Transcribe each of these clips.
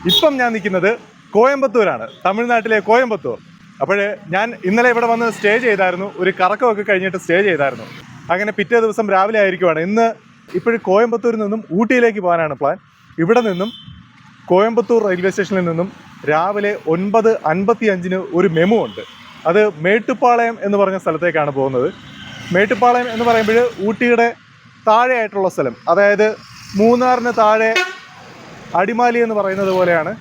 ഇപ്പം ഞാൻ നിൽക്കുന്നത് കോയമ്പത്തൂരാണ്, തമിഴ്നാട്ടിലെ കോയമ്പത്തൂർ. അപ്പോൾ ഞാൻ ഇന്നലെ ഇവിടെ വന്ന് സ്റ്റേ ചെയ്തായിരുന്നു, ഒരു കറക്കമൊക്കെ കഴിഞ്ഞിട്ട് സ്റ്റേ ചെയ്തായിരുന്നു. അങ്ങനെ പിറ്റേ ദിവസം രാവിലെ ആയിരിക്കുവാണ്. ഇപ്പോഴും കോയമ്പത്തൂരിൽ നിന്നും ഊട്ടിയിലേക്ക് പോകാനാണ് പ്ലാൻ. ഇവിടെ നിന്നും കോയമ്പത്തൂർ റെയിൽവേ സ്റ്റേഷനിൽ നിന്നും രാവിലെ 9:55 ഒരു മെമു ഉണ്ട്. അത് മേട്ടുപ്പാളയം എന്ന് പറഞ്ഞ സ്ഥലത്തേക്കാണ് പോകുന്നത്. മേട്ടുപ്പാളയം എന്ന് പറയുമ്പോൾ ഊട്ടിയുടെ താഴെയായിട്ടുള്ള സ്ഥലം, അതായത് മൂന്നാറിന് താഴെ അടിമാലി എന്ന് പറയുന്നത് പോലെയാണ്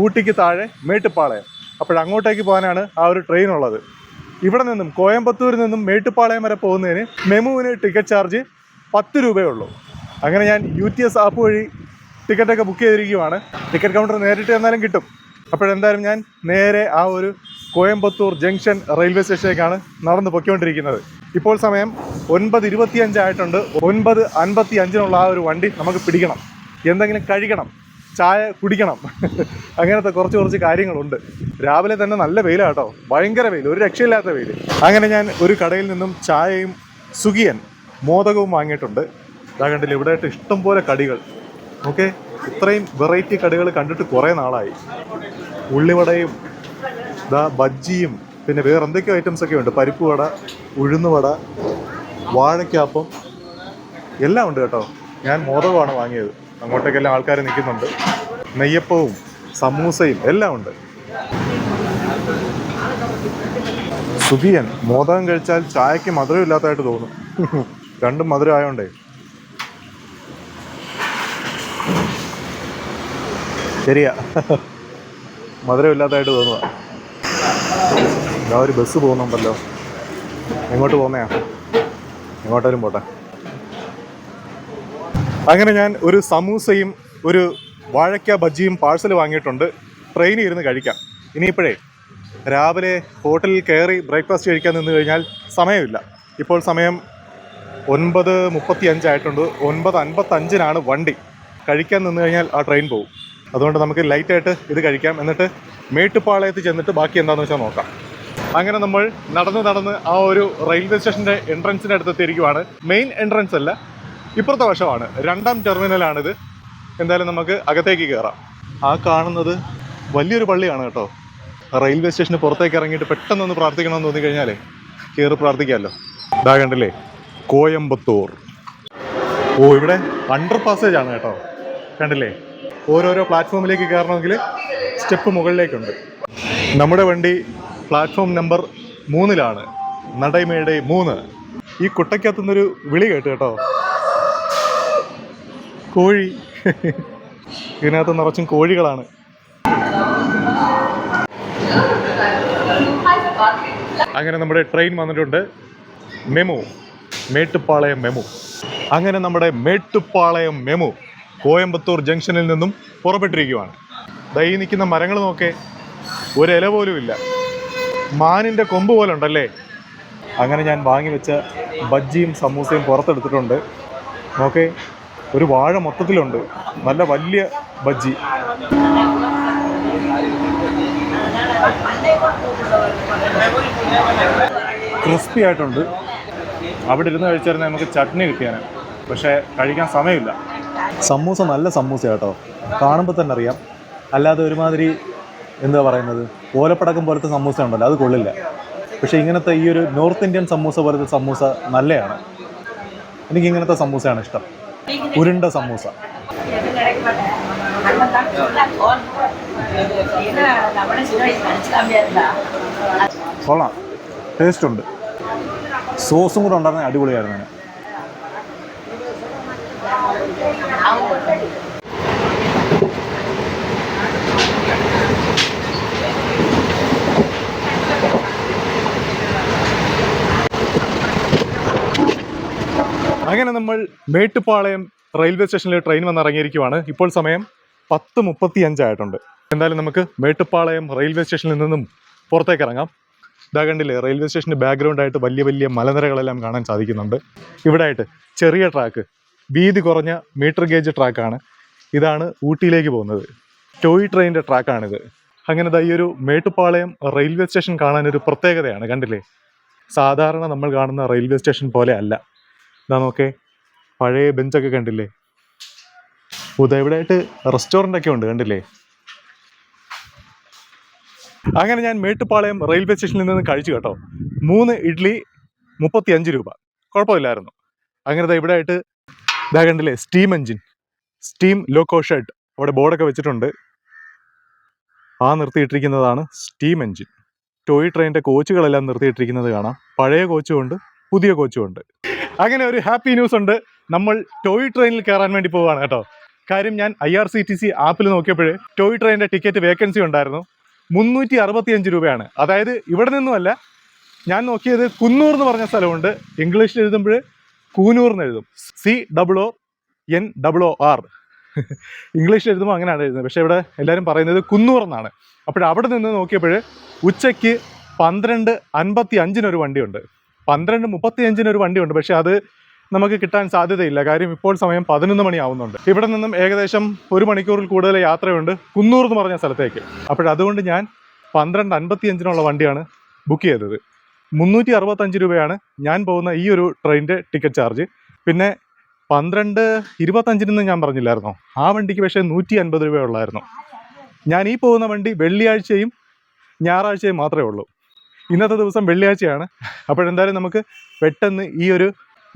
ഊട്ടിക്ക് താഴെ മേട്ടുപ്പാളയം. അപ്പോഴങ്ങോട്ടേക്ക് പോകാനാണ് ആ ഒരു ട്രെയിൻ ഉള്ളത്. ഇവിടെ നിന്നും കോയമ്പത്തൂരിൽ നിന്നും മേട്ടുപ്പാളയം വരെ പോകുന്നതിന് മെമുവിന് ടിക്കറ്റ് ചാർജ് 10 രൂപയേ ഉള്ളൂ. അങ്ങനെ ഞാൻ UTS ആപ്പ് വഴി ടിക്കറ്റൊക്കെ ബുക്ക് ചെയ്തിരിക്കുവാണ്. ടിക്കറ്റ് കൗണ്ടർ നേരിട്ട് എന്നാലും കിട്ടും. അപ്പോഴെന്തായാലും ഞാൻ നേരെ ആ ഒരു കോയമ്പത്തൂർ ജംഗ്ഷൻ റെയിൽവേ സ്റ്റേഷനിലേക്കാണ് നടന്ന് പൊയ്ക്കൊണ്ടിരിക്കുന്നത്. ഇപ്പോൾ സമയം 9:25 ആയിട്ടുണ്ട്. 9:55 ആ ഒരു വണ്ടി നമുക്ക് പിടിക്കണം. എന്തെങ്കിലും കഴിക്കണം, ചായ കുടിക്കണം, അങ്ങനത്തെ കുറച്ച് കാര്യങ്ങളുണ്ട്. രാവിലെ തന്നെ നല്ല വെയിലാണ് കേട്ടോ, ഭയങ്കര വെയിൽ, ഒരു രക്ഷയില്ലാത്ത വെയിൽ. അങ്ങനെ ഞാൻ ഒരു കടയിൽ നിന്നും ചായയും സുഖിയൻ മോദകവും വാങ്ങിയിട്ടുണ്ട്. ഇതാ കണ്ടില്ല, ഇവിടെ ആയിട്ട് ഇഷ്ടംപോലെ കടികൾ. ഓക്കെ, ഇത്രയും വെറൈറ്റി കടികൾ കണ്ടിട്ട് കുറേ നാളായി. ഉള്ളിവടയും ബജ്ജിയും പിന്നെ വേറെ എന്തൊക്കെയോ ഐറ്റംസൊക്കെ ഉണ്ട്. പരിപ്പ് വട, ഉഴുന്നുവട, വാഴയ്ക്കാപ്പം എല്ലാം ഉണ്ട് കേട്ടോ. ഞാൻ മോദകമാണ് വാങ്ങിയത്. അങ്ങോട്ടേക്കെല്ലാം ആൾക്കാർ നിൽക്കുന്നുണ്ട്. നെയ്യപ്പവും സമൂസയും എല്ലാം ഉണ്ട്. സുഖിയൻ മോദകം കഴിച്ചാൽ ചായക്ക് മധുരം ഇല്ലാത്തതായിട്ട് തോന്നും. രണ്ടും മധുരം ആയോണ്ടേ. ശരിയാ, മധുരം ഇല്ലാത്തതായിട്ട് തോന്നുക. ഒരു ബസ് പോകുന്നുണ്ടല്ലോ. എങ്ങോട്ട് പോകുന്നയാ? എങ്ങോട്ടേലും പോട്ടെ. അങ്ങനെ ഞാൻ ഒരു സമൂസയും ഒരു വാഴയ്ക്ക ബജ്ജിയും പാഴ്സൽ വാങ്ങിയിട്ടുണ്ട്. ട്രെയിനിൽ ഇരുന്ന് കഴിക്കാം. ഇനിയിപ്പോഴേ രാവിലെ ഹോട്ടലിൽ കയറി ബ്രേക്ക്ഫാസ്റ്റ് കഴിക്കാൻ നിന്ന് കഴിഞ്ഞാൽ സമയമില്ല. ഇപ്പോൾ സമയം 9:35 ആയിട്ടുണ്ട്. 9:55 വണ്ടി. കഴിക്കാൻ നിന്ന് കഴിഞ്ഞാൽ ആ ട്രെയിൻ പോകും. അതുകൊണ്ട് നമുക്ക് ലൈറ്റായിട്ട് ഇത് കഴിക്കാം. എന്നിട്ട് മേട്ടുപ്പാളയത്ത് ചെന്നിട്ട് ബാക്കി എന്താണെന്ന് വെച്ചാൽ നോക്കാം. അങ്ങനെ നമ്മൾ നടന്ന് ആ ഒരു റെയിൽവേ സ്റ്റേഷൻ്റെ എൻട്രൻസിൻ്റെ അടുത്തെത്തിയിരിക്കുവാണ്. മെയിൻ എൻട്രൻസ് അല്ല, ഇപ്പുറത്തെ വശമാണ്, 2ാം ടെർമിനലാണിത്. എന്തായാലും നമുക്ക് അകത്തേക്ക് കയറാം. ആ കാണുന്നത് വലിയൊരു പള്ളിയാണ് കേട്ടോ. റെയിൽവേ സ്റ്റേഷന് പുറത്തേക്ക് ഇറങ്ങിയിട്ട് പെട്ടെന്നൊന്ന് പ്രാർത്ഥിക്കണമെന്ന് തോന്നിക്കഴിഞ്ഞാലേ കയറി പ്രാർത്ഥിക്കാമല്ലോ. ഇതാ കണ്ടില്ലേ, കോയമ്പത്തൂർ. ഇവിടെ അണ്ടർ പാസേജ് ആണ് കേട്ടോ. കണ്ടില്ലേ, ഓരോരോ പ്ലാറ്റ്ഫോമിലേക്ക് കയറണമെങ്കിൽ സ്റ്റെപ്പ് മുകളിലേക്കുണ്ട്. നമ്മുടെ വണ്ടി പ്ലാറ്റ്ഫോം നമ്പർ 3-ലാണ്, നടൈമേടെ 3. ഈ കുട്ടയ്ക്കകത്തുനിന്നൊരു വിളി കേട്ടു കേട്ടോ, കോഴി. ഇതിനകത്ത് നിറച്ചും കോഴികളാണ്. അങ്ങനെ നമ്മുടെ ട്രെയിൻ വന്നിട്ടുണ്ട്. MEMU, Mettupalayam MEMU. അങ്ങനെ നമ്മുടെ മേട്ടുപ്പാളയം മെമു കോയമ്പത്തൂർ ജംഗ്ഷനിൽ നിന്നും പുറപ്പെട്ടിരിക്കുവാണ്. ദാ ഈ നിൽക്കുന്ന മരങ്ങൾ നോക്കേ, ഒരില പോലും ഇല്ല. മാനിൻ്റെ കൊമ്പ് പോലെ ഉണ്ടല്ലേ. അങ്ങനെ ഞാൻ വാങ്ങി വെച്ച ബജ്ജിയും സമൂസയും പുറത്തെടുത്തിട്ടുണ്ട്. നോക്കേ, ഒരു വാഴ മൊത്തത്തിലുണ്ട്, നല്ല വലിയ ബജ്ജി. ക്രിസ്പി ആയിട്ടുണ്ട്. അവിടെ ഇരുന്ന് കഴിച്ചായിരുന്നെ നമുക്ക് ചട്നി കിട്ടിയാണ്, പക്ഷേ കഴിക്കാൻ സമയമില്ല. സമൂസ നല്ല സമൂസ കേട്ടോ, കാണുമ്പോൾ തന്നെ അറിയാം. അല്ലാതെ ഒരുമാതിരി എന്താ പറയുന്നത്, ഓലപ്പടക്കം പോലത്തെ സമൂസ ഉണ്ടല്ലോ, അത് കൊള്ളില്ല. പക്ഷേ ഇങ്ങനത്തെ ഈ ഒരു നോർത്ത് ഇന്ത്യൻ സമൂസ പോലത്തെ സമൂസ നല്ലതാണ്. എനിക്ക് ഇങ്ങനത്തെ സമൂസയാണ് ഇഷ്ടം, ഉരുണ്ട സമൂസ. കൊള്ളാം, ടേസ്റ്റ് ഉണ്ട്. സോസും കൂടെ ഉണ്ടായിരുന്ന അടിപൊളിയായിരുന്നു. അങ്ങനെ നമ്മൾ മേട്ടുപ്പാളയം റെയിൽവേ സ്റ്റേഷനിൽ ട്രെയിൻ വന്ന് ഇറങ്ങിയിരിക്കുവാണ്. ഇപ്പോൾ സമയം 10:35 ആയിട്ടുണ്ട്. എന്തായാലും നമുക്ക് മേട്ടുപ്പാളയം റെയിൽവേ സ്റ്റേഷനിൽ നിന്നും പുറത്തേക്ക് ഇറങ്ങാം. ഇതാ കണ്ടില്ലേ, റെയിൽവേ സ്റ്റേഷൻ്റെ ബാക്ക്ഗ്രൗണ്ടായിട്ട് വലിയ വലിയ മലനിരകളെല്ലാം കാണാൻ സാധിക്കുന്നുണ്ട്. ഇവിടെ ആയിട്ട് ചെറിയ ട്രാക്ക്, വീതി കുറഞ്ഞ മീറ്റർ ഗേജ് ട്രാക്കാണ്. ഇതാണ് ഊട്ടിയിലേക്ക് പോകുന്നത്. ടോയ് ട്രെയിനിൻ്റെ ട്രാക്കാണിത്. അങ്ങനെ ഈ ഒരു മേട്ടുപ്പാളയം റെയിൽവേ സ്റ്റേഷൻ കാണാനൊരു പ്രത്യേകതയാണ്. കണ്ടില്ലേ, സാധാരണ നമ്മൾ കാണുന്ന റെയിൽവേ സ്റ്റേഷൻ പോലെ അല്ല. ഇതാ നോക്കേ, പഴയ ബെഞ്ചൊക്കെ കണ്ടില്ലേ. ഇവിടെ ആയിട്ട് റെസ്റ്റോറൻ്റ് ഒക്കെ ഉണ്ട്, കണ്ടില്ലേ. അങ്ങനെ ഞാൻ മേട്ടുപ്പാളയം റെയിൽവേ സ്റ്റേഷനിൽ നിന്ന് കഴിച്ചു കേട്ടോ. 3 ഇഡ്ഡലി 35 രൂപ, കുഴപ്പമില്ലായിരുന്നു. അങ്ങനെ ഇവിടെ ആയിട്ട് ഇതാ കണ്ടില്ലേ, steam engine, steam loco shed, അവിടെ ബോർഡൊക്കെ വെച്ചിട്ടുണ്ട്. നിർത്തിയിട്ടിരിക്കുന്നതാണ് സ്റ്റീം എഞ്ചിൻ. ടോയ് ട്രെയിനിൻ്റെ കോച്ചുകളെല്ലാം നിർത്തിയിട്ടിരിക്കുന്നത് കാണാം. പഴയ കോച്ചും ഉണ്ട്, പുതിയ കോച്ചും ഉണ്ട്. അങ്ങനെ ഒരു ഹാപ്പി ന്യൂസ് ഉണ്ട്, നമ്മൾ ടോയ് ട്രെയിനിൽ കയറാൻ വേണ്ടി പോവുകയാണ് കേട്ടോ. കാര്യം ഞാൻ IRCTC ആപ്പിൽ നോക്കിയപ്പോൾ ടോയ് ട്രെയിനിൻ്റെ ടിക്കറ്റ് വേക്കൻസി ഉണ്ടായിരുന്നു. 365 രൂപയാണ്. അതായത് ഇവിടെ നിന്നുമല്ല, ഞാൻ നോക്കിയത് കുന്നൂർ എന്ന് പറഞ്ഞ സ്ഥലമുണ്ട്. ഇംഗ്ലീഷിൽ എഴുതുമ്പോൾ കൂനൂർ എന്ന് എഴുതും, COONOR. ഇംഗ്ലീഷിൽ എഴുതുമ്പോൾ അങ്ങനെയാണ് എഴുതുന്നത്, പക്ഷേ ഇവിടെ എല്ലാവരും പറയുന്നത് കുന്നൂർ എന്നാണ്. അവിടെ നിന്ന് നോക്കിയപ്പോൾ ഉച്ചയ്ക്ക് 12:55 ഒരു വണ്ടിയുണ്ട്, 12:35 ഒരു വണ്ടിയുണ്ട്. പക്ഷേ അത് നമുക്ക് കിട്ടാൻ സാധ്യതയില്ല. കാര്യം ഇപ്പോൾ സമയം 11 മണി ആവുന്നുണ്ട്. ഇവിടെ നിന്നും ഏകദേശം 1 മണിക്കൂറിൽ കൂടുതൽ യാത്രയുണ്ട് കുന്നൂർ എന്ന് പറഞ്ഞ സ്ഥലത്തേക്ക്. അതുകൊണ്ട് ഞാൻ 12:55 വണ്ടിയാണ് ബുക്ക് ചെയ്തത്. 365 രൂപയാണ് ഞാൻ പോകുന്ന ഈ ഒരു ട്രെയിനിൻ്റെ ടിക്കറ്റ് ചാർജ്. പിന്നെ 12:25 ഞാൻ പറഞ്ഞില്ലായിരുന്നോ, ആ വണ്ടിക്ക് പക്ഷേ 150 രൂപയുള്ളായിരുന്നു. ഞാൻ ഈ പോകുന്ന വണ്ടി വെള്ളിയാഴ്ചയും ഞായറാഴ്ചയും മാത്രമേ ഉള്ളൂ. ഇന്നത്തെ ദിവസം വെള്ളിയാഴ്ചയാണ്. അപ്പോഴെന്തായാലും നമുക്ക് പെട്ടെന്ന് ഈ ഒരു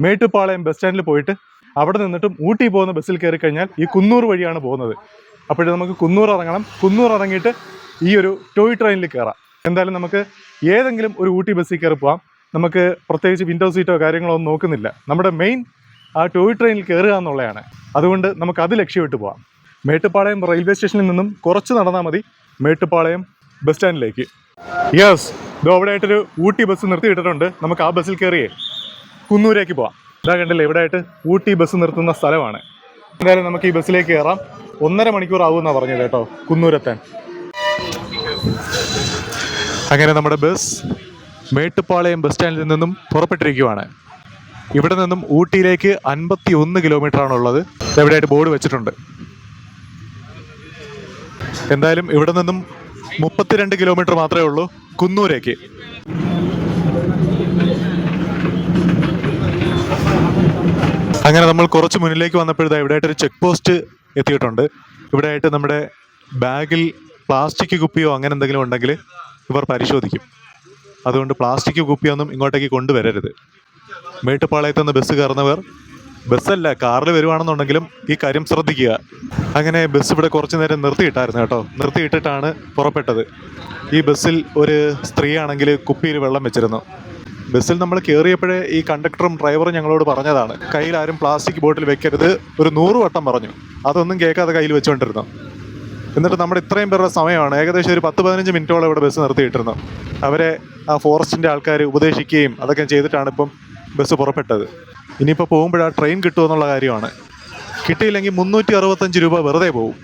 മേട്ടുപ്പാളയം ബസ് സ്റ്റാൻഡിൽ പോയിട്ട് അവിടെ നിന്നിട്ടും ഊട്ടി പോകുന്ന ബസ്സിൽ കയറി കഴിഞ്ഞാൽ ഈ കുന്നൂർ വഴിയാണ് പോകുന്നത്. നമുക്ക് കുന്നൂർ ഇറങ്ങണം. കുന്നൂർ ഇറങ്ങിയിട്ട് ഈ ഒരു ടോയ് ട്രെയിനിൽ കയറാം. എന്തായാലും നമുക്ക് ഏതെങ്കിലും ഒരു ഊട്ടി ബസ്സിൽ കയറി പോകാം. നമുക്ക് പ്രത്യേകിച്ച് വിൻഡോ സീറ്റോ കാര്യങ്ങളോ ഒന്നും നോക്കുന്നില്ല. നമ്മുടെ മെയിൻ ആ ടോയ് ട്രെയിനിൽ കയറുക എന്നുള്ളതാണ്. അതുകൊണ്ട് നമുക്കത് ലക്ഷ്യമിട്ട് പോകാം. മേട്ടുപ്പാളയം റെയിൽവേ സ്റ്റേഷനിൽ നിന്നും കുറച്ച് നടന്നാൽ മതി മേട്ടുപ്പാളയം ബസ് സ്റ്റാൻഡിലേക്ക്. യെസ്, അവിടെ ആയിട്ടൊരു ഊട്ടി ബസ് നിർത്തിയിട്ടിട്ടുണ്ട്. നമുക്ക് ആ ബസ്സിൽ കയറിയേ കുന്നൂരേക്ക് പോവാം. ഇതാ കണ്ടില്ലേ, ഇവിടെ ആയിട്ട് ഊട്ടി ബസ് നിർത്തുന്ന സ്ഥലമാണ്. എന്തായാലും നമുക്ക് ഈ ബസ്സിലേക്ക് കയറാം. 1.5 മണിക്കൂർ ആവുമെന്നാണ് പറഞ്ഞത് കേട്ടോ കുന്നൂരെത്താൻ. അങ്ങനെ നമ്മുടെ ബസ് മേട്ടുപ്പാളയം ബസ് സ്റ്റാൻഡിൽ നിന്നും പുറപ്പെട്ടിരിക്കുവാണ്. ഇവിടെ നിന്നും ഊട്ടിയിലേക്ക് 51 കിലോമീറ്ററാണുള്ളത്. എവിടെയായിട്ട് ബോർഡ് വെച്ചിട്ടുണ്ട്. എന്തായാലും ഇവിടെ നിന്നും 32 കിലോമീറ്റർ മാത്രമേ ഉള്ളൂ കുന്നൂരേക്ക്. അങ്ങനെ നമ്മൾ കുറച്ച് മുന്നിലേക്ക് വന്നപ്പോഴത്തെ ഇവിടെയായിട്ടൊരു ചെക്ക് പോസ്റ്റ് എത്തിയിട്ടുണ്ട്. ഇവിടെയായിട്ട് നമ്മുടെ ബാഗിൽ പ്ലാസ്റ്റിക് കുപ്പിയോ അങ്ങനെ എന്തെങ്കിലും ഉണ്ടെങ്കിൽ ഇവർ പരിശോധിക്കും. അതുകൊണ്ട് പ്ലാസ്റ്റിക് കുപ്പിയൊന്നും ഇങ്ങോട്ടേക്ക് കൊണ്ടുവരരുത്. മേട്ടുപ്പാളയത്ത് നിന്ന് ബസ് കയറുന്നവർ, ബസ്സല്ല കാറിൽ വരുവാണെന്നുണ്ടെങ്കിലും ഈ കാര്യം ശ്രദ്ധിക്കുക. അങ്ങനെ ബസ് ഇവിടെ കുറച്ച് നേരം നിർത്തിയിട്ടായിരുന്നു കേട്ടോ. നിർത്തിയിട്ടിട്ടാണ് പുറപ്പെട്ടത്. ഈ ബസ്സിൽ ഒരു സ്ത്രീയാണെങ്കിൽ കുപ്പിയിൽ വെള്ളം വെച്ചിരുന്നു. ബസ്സിൽ നമ്മൾ കയറിയപ്പോഴേ ഈ കണ്ടക്ടറും ഡ്രൈവറും ഞങ്ങളോട് പറഞ്ഞതാണ്, കയ്യിൽ ആരും പ്ലാസ്റ്റിക് ബോട്ടിൽ വെക്കരുത്. ഒരു 100 വട്ടം പറഞ്ഞു. അതൊന്നും കേൾക്കാതെ കയ്യിൽ വെച്ചുകൊണ്ടിരുന്നു. എന്നിട്ട് നമ്മുടെ ഇത്രയും പേരുടെ സമയമാണ്, ഏകദേശം ഒരു 10-15 മിനിറ്റോളം ഇവിടെ ബസ് നിർത്തിയിട്ടിരുന്നു. അവരെ ആ ഫോറസ്റ്റിൻ്റെ ആൾക്കാർ ഉപദേശിക്കുകയും അതൊക്കെ ചെയ്തിട്ടാണ് ഇപ്പം ബസ് പുറപ്പെട്ടത്. ഇനിയിപ്പോൾ പോകുമ്പോഴാ ട്രെയിൻ കിട്ടുമെന്നുള്ള കാര്യമാണ്. കിട്ടിയില്ലെങ്കിൽ 365 രൂപ വെറുതെ പോകും.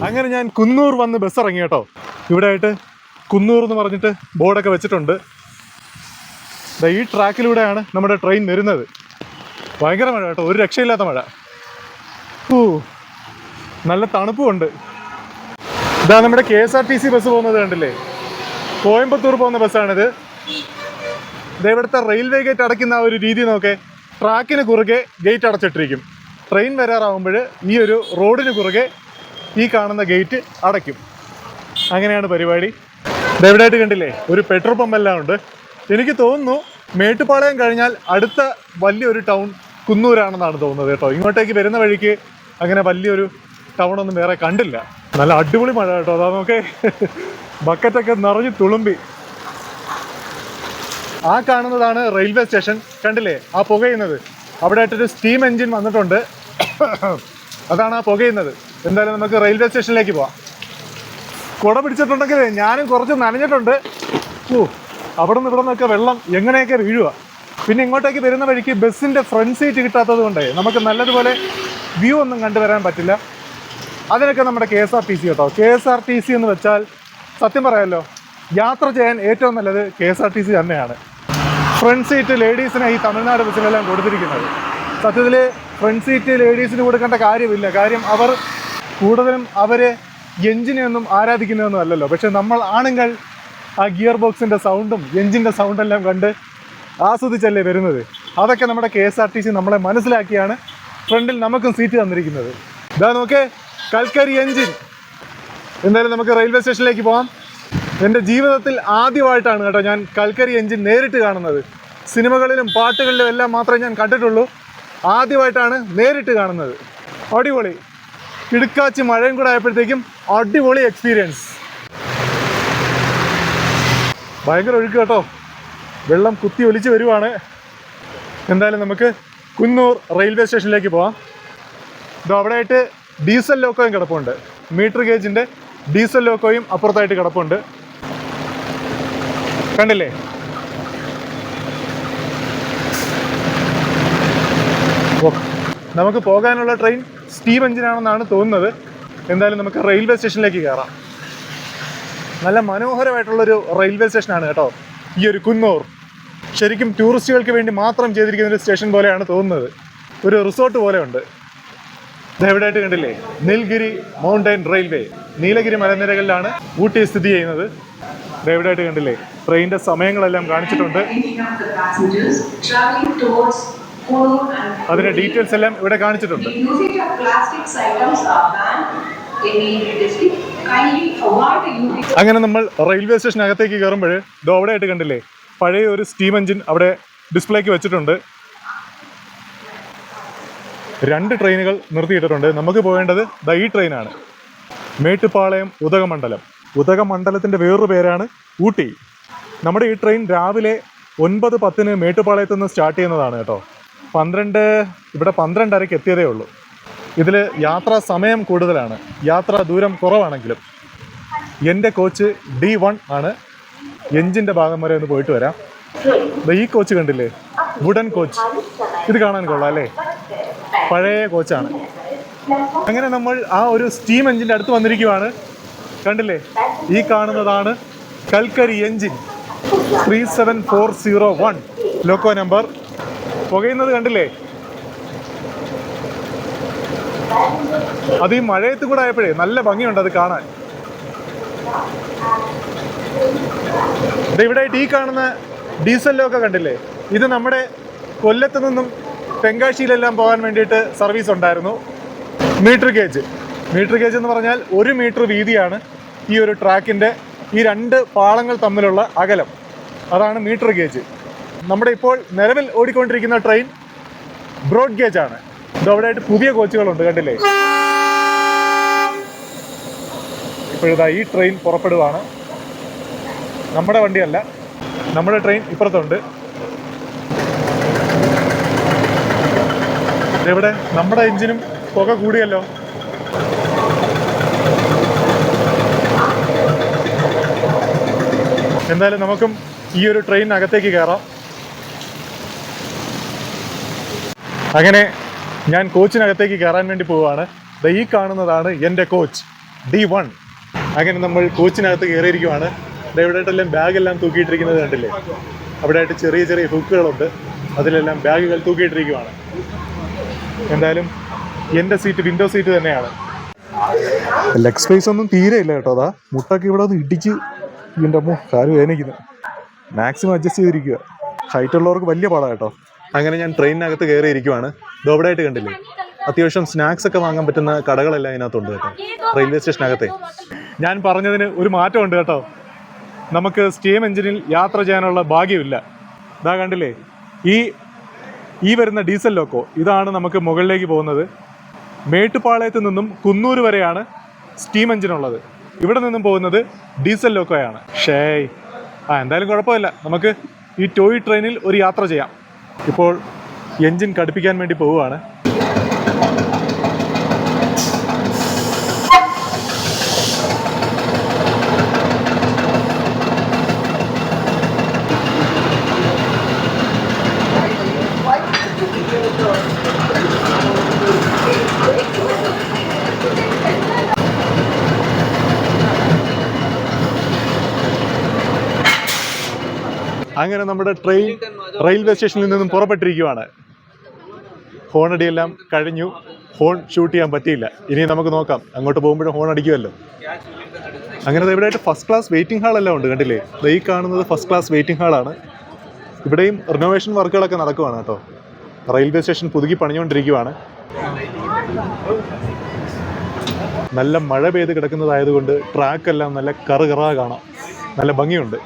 അങ്ങനെ ഞാൻ കുന്നൂർ വന്ന് ബസ് ഇറങ്ങി കേട്ടോ. ഇവിടെ ആയിട്ട് കുന്നൂർ എന്ന് പറഞ്ഞിട്ട് ബോർഡൊക്കെ വെച്ചിട്ടുണ്ട്. ഈ ട്രാക്കിലൂടെയാണ് നമ്മുടെ ട്രെയിൻ വരുന്നത്. ഭയങ്കര മഴ കേട്ടോ, ഒരു രക്ഷയില്ലാത്ത മഴ. നല്ല തണുപ്പുമുണ്ട്. ഇതാ നമ്മുടെ KSRTC ബസ് പോകുന്നത് കണ്ടില്ലേ, കോയമ്പത്തൂർ പോകുന്ന ബസ്സാണിത്. ഇവിടുത്തെ റെയിൽവേ ഗേറ്റ് അടയ്ക്കുന്ന ആ ഒരു രീതി നോക്കേ. ട്രാക്കിന് കുറുകെ ഗേറ്റ് അടച്ചിട്ടിരിക്കും. ട്രെയിൻ വരാറാവുമ്പോൾ ഈ ഒരു റോഡിന് കുറുകെ ഈ കാണുന്ന ഗേറ്റ് അടയ്ക്കും. അങ്ങനെയാണ് പരിപാടി. ഇതെവിടെയായിട്ട് കണ്ടില്ലേ, ഒരു പെട്രോൾ പമ്പെല്ലാം ഉണ്ട്. എനിക്ക് തോന്നുന്നു മേട്ടുപ്പാളയം കഴിഞ്ഞാൽ അടുത്ത വലിയൊരു ടൗൺ കുന്നൂരാണെന്നാണ് തോന്നുന്നത് കേട്ടോ. ഇങ്ങോട്ടേക്ക് വരുന്ന വഴിക്ക് അങ്ങനെ വലിയൊരു ടൗണൊന്നും വേറെ കണ്ടില്ല. നല്ല അടിപൊളി മഴ കേട്ടോ. അതാ നോക്കേ, ബക്കറ്റൊക്കെ നിറഞ്ഞ് തുളുമ്പി. ആ കാണുന്നതാണ് റെയിൽവേ സ്റ്റേഷൻ. കണ്ടില്ലേ ആ പുകയുന്നത്? അവിടെ ആയിട്ടൊരു സ്റ്റീം എഞ്ചിൻ വന്നിട്ടുണ്ട്. അതാണ് ആ പുകയുന്നത്. എന്തായാലും നമുക്ക് റെയിൽവേ സ്റ്റേഷനിലേക്ക് പോവാം. കുട പിടിച്ചിട്ടുണ്ടെങ്കിൽ ഞാനും കുറച്ച് നനഞ്ഞിട്ടുണ്ട്. അവിടെ നിന്ന് ഇവിടെ നിന്നൊക്കെ വെള്ളം എങ്ങനെയൊക്കെ വീഴുക. പിന്നെ ഇങ്ങോട്ടേക്ക് വരുന്ന വഴിക്ക് ബസ്സിൻ്റെ ഫ്രണ്ട് സീറ്റ് കിട്ടാത്തത് കൊണ്ടേ നമുക്ക് നല്ലതുപോലെ വ്യൂ ഒന്നും കണ്ടുവരാൻ പറ്റില്ല. അതിനൊക്കെ നമ്മുടെ KSRTC കേട്ടോ. KSRTC എന്ന് വെച്ചാൽ സത്യം പറയാമല്ലോ, യാത്ര ചെയ്യാൻ ഏറ്റവും നല്ലത് KSRTC തന്നെയാണ്. ഫ്രണ്ട് സീറ്റ് ലേഡീസിനെ ഈ തമിഴ്നാട് ബസ്സിലെല്ലാം കൊടുത്തിരിക്കുന്നത്. സത്യത്തിൽ ഫ്രണ്ട് സീറ്റ് ലേഡീസിന് കൊടുക്കേണ്ട കാര്യമില്ല. കാര്യം അവർ കൂടുതലും എഞ്ചിനെ ഒന്നും ആരാധിക്കുന്നതൊന്നും അല്ലല്ലോ. പക്ഷെ നമ്മൾ ആണുങ്ങൾ ആ ഗിയർ ബോക്സിൻ്റെ സൗണ്ടും എഞ്ചിൻ്റെ സൗണ്ടെല്ലാം കണ്ട് ആസ്വദിച്ചല്ലേ വരുന്നത്. അതൊക്കെ നമ്മുടെ KSRTC നമ്മളെ മനസ്സിലാക്കിയാണ് ഫ്രണ്ടിൽ നമുക്കും സീറ്റ് തന്നിരിക്കുന്നത്. ഇതാ നോക്കേ, കൽക്കരി എഞ്ചിൻ. എന്തായാലും നമുക്ക് റെയിൽവേ സ്റ്റേഷനിലേക്ക് പോകാം. എൻ്റെ ജീവിതത്തിൽ ആദ്യമായിട്ടാണ് കേട്ടോ ഞാൻ കൽക്കരി എഞ്ചിൻ നേരിട്ട് കാണുന്നത്. സിനിമകളിലും പാട്ടുകളിലും എല്ലാം മാത്രമേ ഞാൻ കണ്ടിട്ടുള്ളൂ. ആദ്യമായിട്ടാണ് നേരിട്ട് കാണുന്നത്. അടിപൊളി. കിടുക്കാച്ചി മഴയും കൂടെ ആയപ്പോഴത്തേക്കും അടിപൊളി എക്സ്പീരിയൻസ്. ഭയങ്കര ഒഴുക്ക് കേട്ടോ, വെള്ളം കുത്തി ഒലിച്ച് വരുവാണ്. എന്തായാലും നമുക്ക് കുന്നൂർ റെയിൽവേ സ്റ്റേഷനിലേക്ക് പോവാം. ഇത് അവിടെയായിട്ട് ഡീസൽ ലോക്കോയും കിടപ്പുണ്ട്. മീറ്റർ ഗേജിൻ്റെ ഡീസൽ ലോക്കോയും അപ്പുറത്തായിട്ട് കിടപ്പുണ്ട്. കണ്ടില്ലേ? നമുക്ക് പോകാനുള്ള ട്രെയിൻ സ്റ്റീം എഞ്ചിനാണെന്നാണ് തോന്നുന്നത്. എന്തായാലും നമുക്ക് റെയിൽവേ സ്റ്റേഷനിലേക്ക് കയറാം. നല്ല മനോഹരമായിട്ടുള്ളൊരു റെയിൽവേ സ്റ്റേഷനാണ് കേട്ടോ ഈ ഒരു കുന്നൂർ. ശരിക്കും ടൂറിസ്റ്റുകൾക്ക് വേണ്ടി മാത്രം ചെയ്തിരിക്കുന്ന ഒരു സ്റ്റേഷൻ പോലെയാണ് തോന്നുന്നത്. ഒരു റിസോർട്ട് പോലെ ഉണ്ട്. ഇതെവിടെയായിട്ട് കണ്ടില്ലേ, നീൽഗിരി മൗണ്ടൻ റെയിൽവേ. നീലഗിരി മലനിരകളിലാണ് ഊട്ടി സ്ഥിതി ചെയ്യുന്നത്. ഇതെവിടെയായിട്ട് കണ്ടില്ലേ, ട്രെയിനിൻ്റെ സമയങ്ങളെല്ലാം കാണിച്ചിട്ടുണ്ട്. അതിൻ്റെ ഡീറ്റെയിൽസ് എല്ലാം ഇവിടെ കാണിച്ചിട്ടുണ്ട്. അങ്ങനെ നമ്മൾ റെയിൽവേ സ്റ്റേഷനകത്തേക്ക് കയറുമ്പോൾ ഇത് അവിടെയായിട്ട് കണ്ടില്ലേ, പഴയ ഒരു സ്റ്റീം എഞ്ചിൻ അവിടെ ഡിസ്പ്ലേക്ക് വെച്ചിട്ടുണ്ട്. 2 ട്രെയിനുകൾ നിർത്തിയിട്ടിട്ടുണ്ട്. നമുക്ക് പോകേണ്ടത് ഈ ട്രെയിനാണ്. മേട്ടുപ്പാളയം ഉദകമണ്ഡലം. ഉദകമണ്ഡലത്തിൻ്റെ വേറൊരു പേരാണ് ഊട്ടി. നമ്മുടെ ഈ ട്രെയിൻ രാവിലെ 9:10 മേട്ടുപ്പാളയത്ത് നിന്ന് സ്റ്റാർട്ട് ചെയ്യുന്നതാണ് കേട്ടോ. ഇവിടെ 12:30 എത്തിയതേ ഉള്ളൂ. ഇതിൽ യാത്രാ സമയം കൂടുതലാണ്, യാത്രാ ദൂരം കുറവാണെങ്കിലും. എൻ്റെ കോച്ച് D1 ആണ്. എഞ്ചിൻ്റെ ഭാഗം വരെ ഒന്ന് പോയിട്ട് വരാം. ഈ കോച്ച് കണ്ടില്ലേ, വുഡൻ കോച്ച്. ഇത് കാണാൻ കൊള്ളാം അല്ലേ, പഴയ കോച്ചാണ്. അങ്ങനെ നമ്മൾ ആ ഒരു സ്റ്റീം എഞ്ചിൻ്റെ അടുത്ത് വന്നിരിക്കുവാണ്. കണ്ടില്ലേ, ഈ കാണുന്നതാണ് കൽക്കരി എഞ്ചിൻ 37401 ലോക്കോ നമ്പർ. പുകയുന്നത് കണ്ടില്ലേ, അത് ഈ മഴയത്ത് കൂടെ ആയപ്പോഴേ നല്ല ഭംഗിയുണ്ട് അത് കാണാൻ. ഇവിടെയായിട്ട് ഈ കാണുന്ന ഡീസൽ ലോക്കോ കണ്ടില്ലേ, ഇത് നമ്മുടെ കൊല്ലത്ത് നിന്നും തെങ്കാശിയിലെല്ലാം പോകാൻ വേണ്ടിയിട്ട് സർവീസ് ഉണ്ടായിരുന്നു. മീറ്റർ ഗേജ് എന്ന് പറഞ്ഞാൽ 1 മീറ്റർ വീതിയാണ് ഈ ഒരു ട്രാക്കിൻ്റെ ഈ 2 പാളങ്ങൾ തമ്മിലുള്ള അകലം. അതാണ് മീറ്റർ ഗേജ്. നമ്മുടെ ഇപ്പോൾ നിലവിൽ ഓടിക്കൊണ്ടിരിക്കുന്ന ട്രെയിൻ ബ്രോഡ് ഗേജ് ആണ്. ഇതവിടെയായിട്ട് പുതിയ കോച്ചുകളുണ്ട് കണ്ടില്ലേ. ഇപ്പോഴിതാ ഈ ട്രെയിൻ പുറപ്പെടുവാണ്. നമ്മുടെ വണ്ടിയല്ല, നമ്മുടെ ട്രെയിൻ ഇപ്പുറത്തുണ്ട്. ഇവിടെ നമ്മുടെ എഞ്ചിനും പുക കൂടിയല്ലോ. എന്തായാലും നമുക്കും ഈ ഒരു ട്രെയിനകത്തേക്ക് കയറാം. അങ്ങനെ ഞാൻ കോച്ചിനകത്തേക്ക് കയറാൻ വേണ്ടി പോവുകയാണ്. ഈ കാണുന്നതാണ് എൻ്റെ കോച്ച് D1. അങ്ങനെ നമ്മൾ കോച്ചിനകത്ത് കയറിയിരിക്കുവാണ്. ഇവിടെയായിട്ടെല്ലാം ബാഗെല്ലാം തൂക്കിയിട്ടിരിക്കുന്നത് കണ്ടില്ലേ, അവിടെയായിട്ട് ചെറിയ ചെറിയ ഹുക്കുകളുണ്ട്, അതിലെല്ലാം ബാഗുകൾ തൂക്കിയിട്ടിരിക്കുവാണ്. എന്തായാലും എൻ്റെ സീറ്റ് വിൻഡോ സീറ്റ് തന്നെയാണ്. ലെഗ് സ്പേസ് ഒന്നും തീരെ ഇല്ല കേട്ടോ. അതാ മുട്ടൊക്കെ ഇവിടെ ഒന്ന് ഇടിച്ച് ഇതിൻ്റെ അമ്മ കാല് വേദനിക്കുന്നു. മാക്സിമം അഡ്ജസ്റ്റ് ചെയ്തിരിക്കുക. ഹൈറ്റ് ഉള്ളവർക്ക് വലിയ പാടാണ് കേട്ടോ. അങ്ങനെ ഞാൻ ട്രെയിനിനകത്ത് കയറിയിരിക്കുവാണ്. ഇതോടെയായിട്ട് കണ്ടില്ലേ, അത്യാവശ്യം സ്നാക്സ് ഒക്കെ വാങ്ങാൻ പറ്റുന്ന കടകളെല്ലാം ഇതിനകത്തുണ്ട് കേട്ടോ, റെയിൽവേ സ്റ്റേഷനകത്തെ. ഞാൻ പറഞ്ഞതിന് ഒരു മാറ്റമുണ്ട് കേട്ടോ. നമുക്ക് സ്റ്റീം എഞ്ചിനിൽ യാത്ര ചെയ്യാനുള്ള ഭാഗ്യമില്ല. ഇതാ കണ്ടില്ലേ, ഈ വരുന്ന ഡീസൽ ലോക്കോ ഇതാണ് നമുക്ക് മുകളിലേക്ക് പോകുന്നത്. മേട്ടുപ്പാളയത്ത് നിന്നും കുന്നൂർ വരെയാണ് സ്റ്റീം എഞ്ചിനുള്ളത്. ഇവിടെ നിന്നും പോകുന്നത് ഡീസൽ ലോക്കോയാണ്. എന്തായാലും കുഴപ്പമില്ല, നമുക്ക് ഈ ടോയ് ട്രെയിനിൽ ഒരു യാത്ര ചെയ്യാം. ഇപ്പോൾ എഞ്ചിൻ കടുപ്പിക്കാൻ വേണ്ടി പോവുകയാണ്. അങ്ങനെ നമ്മുടെ ട്രെയിൻ റെയിൽവേ സ്റ്റേഷനിൽ നിന്നും പുറപ്പെട്ടിരിക്കുവാണ്. ഹോണടിയെല്ലാം കഴിഞ്ഞു. ഹോൺ ഷൂട്ട് ചെയ്യാൻ പറ്റിയില്ല. ഇനി നമുക്ക് നോക്കാം, അങ്ങോട്ട് പോകുമ്പോഴും ഹോൺ അടിക്കുമല്ലോ. അങ്ങനെ ഇവിടെ ആയിട്ട് ഫസ്റ്റ് ക്ലാസ് വെയിറ്റിംഗ് ഹാളെല്ലാം ഉണ്ട്, കണ്ടില്ലേ? ഈ കാണുന്നത് ഫസ്റ്റ് ക്ലാസ് വെയിറ്റിംഗ് ഹാളാണ്. ഇവിടെയും റിനോവേഷൻ വർക്കുകളൊക്കെ നടക്കുവാണ് കേട്ടോ. റെയിൽവേ സ്റ്റേഷൻ പുതുക്കി പണിഞ്ഞുകൊണ്ടിരിക്കുവാണ്. നല്ല മഴ പെയ്ത് കിടക്കുന്നതായതുകൊണ്ട് ട്രാക്കെല്ലാം നല്ല കറുകറ കാണാം, നല്ല ഭംഗിയുണ്ട്.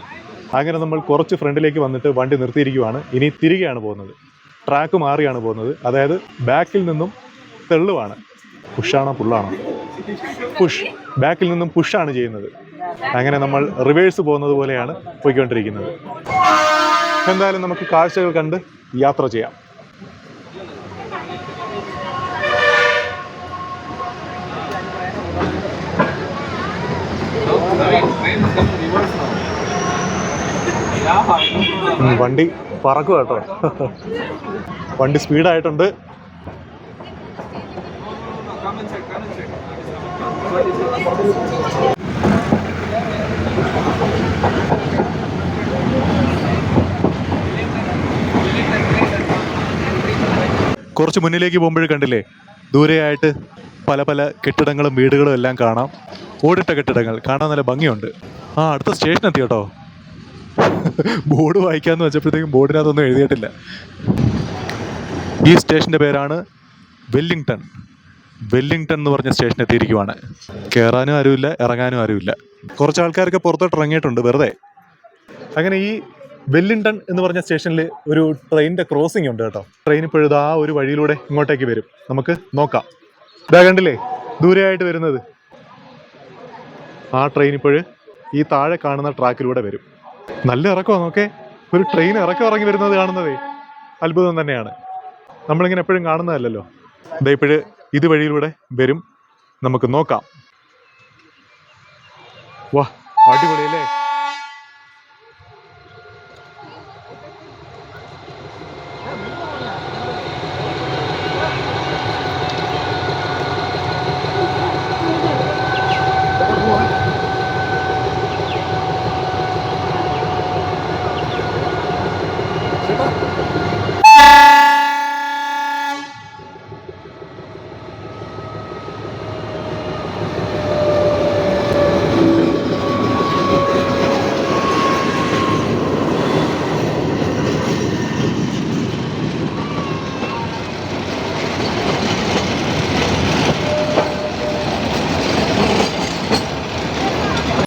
അങ്ങനെ നമ്മൾ കുറച്ച് ഫ്രണ്ടിലേക്ക് വന്നിട്ട് വണ്ടി നിർത്തിയിരിക്കുവാണ്. ഇനി തിരികെയാണ് പോകുന്നത്, ട്രാക്ക് മാറിയാണ് പോകുന്നത്. അതായത് ബാക്കിൽ നിന്നും തെള്ളുവാണ്. പുഷാണോ പുള്ളാണോ? പുഷ്. ബാക്കിൽ നിന്നും പുഷാണ് ചെയ്യുന്നത്. അങ്ങനെ നമ്മൾ റിവേഴ്സ് പോകുന്നത് പോലെയാണ് പോയിക്കൊണ്ടിരിക്കുന്നത്. എന്തായാലും നമുക്ക് കാഴ്ചകൾ കണ്ട് യാത്ര ചെയ്യാം. വണ്ടി പറക്കുക കേട്ടോ. വണ്ടി സ്പീഡായിട്ടുണ്ട്. കുറച്ച് മുന്നിലേക്ക് പോകുമ്പോഴേ കണ്ടില്ലേ, ദൂരെയായിട്ട് പല പല കെട്ടിടങ്ങളും വീടുകളും എല്ലാം കാണാം. ഓടിട്ട കെട്ടിടങ്ങൾ കാണാൻ നല്ല ഭംഗിയുണ്ട്. അടുത്ത സ്റ്റേഷൻ എത്തി കേട്ടോ. ബോർഡ് വായിക്കാമെന്ന് വെച്ചപ്പോഴത്തേക്കും ബോർഡിനകത്തൊന്നും എഴുതിയിട്ടില്ല. ഈ സ്റ്റേഷൻ്റെ പേരാണ് വെല്ലിംഗ്ടൺ. വെല്ലിംഗ്ടൺ എന്ന് പറഞ്ഞ സ്റ്റേഷൻ എത്തിയിരിക്കുവാണ്. കയറാനും ആരുമില്ല, ഇറങ്ങാനും ആരുമില്ല. കുറച്ച് ആൾക്കാരൊക്കെ പുറത്തോട്ട് ഇറങ്ങിയിട്ടുണ്ട് വെറുതെ. അങ്ങനെ ഈ വെല്ലിംഗ്ടൺ എന്ന് പറഞ്ഞ സ്റ്റേഷനിൽ ഒരു ട്രെയിനിൻ്റെ ക്രോസിംഗ് ഉണ്ട് കേട്ടോ. ട്രെയിൻ ഇപ്പോഴും ആ ഒരു വഴിയിലൂടെ ഇങ്ങോട്ടേക്ക് വരും. നമുക്ക് നോക്കാം. ഇതാ കണ്ടില്ലേ ദൂരെയായിട്ട് വരുന്നത്, ആ ട്രെയിൻ ഇപ്പോഴും ഈ താഴെ കാണുന്ന ട്രാക്കിലൂടെ വരും. നല്ല ഇറക്കമാണ്. നോക്കേ, ഒരു ട്രെയിൻ ഇറങ്ങി വരുന്നത് കാണുന്നതേ അത്ഭുതം തന്നെയാണ്. നമ്മളിങ്ങനെ എപ്പോഴും കാണുന്നതല്ലല്ലോ. ഇതാ ഇപ്പോഴും ഇത് വഴിയിലൂടെ വരും. നമുക്ക് നോക്കാം. വാ, അടിപൊളിയല്ലേ?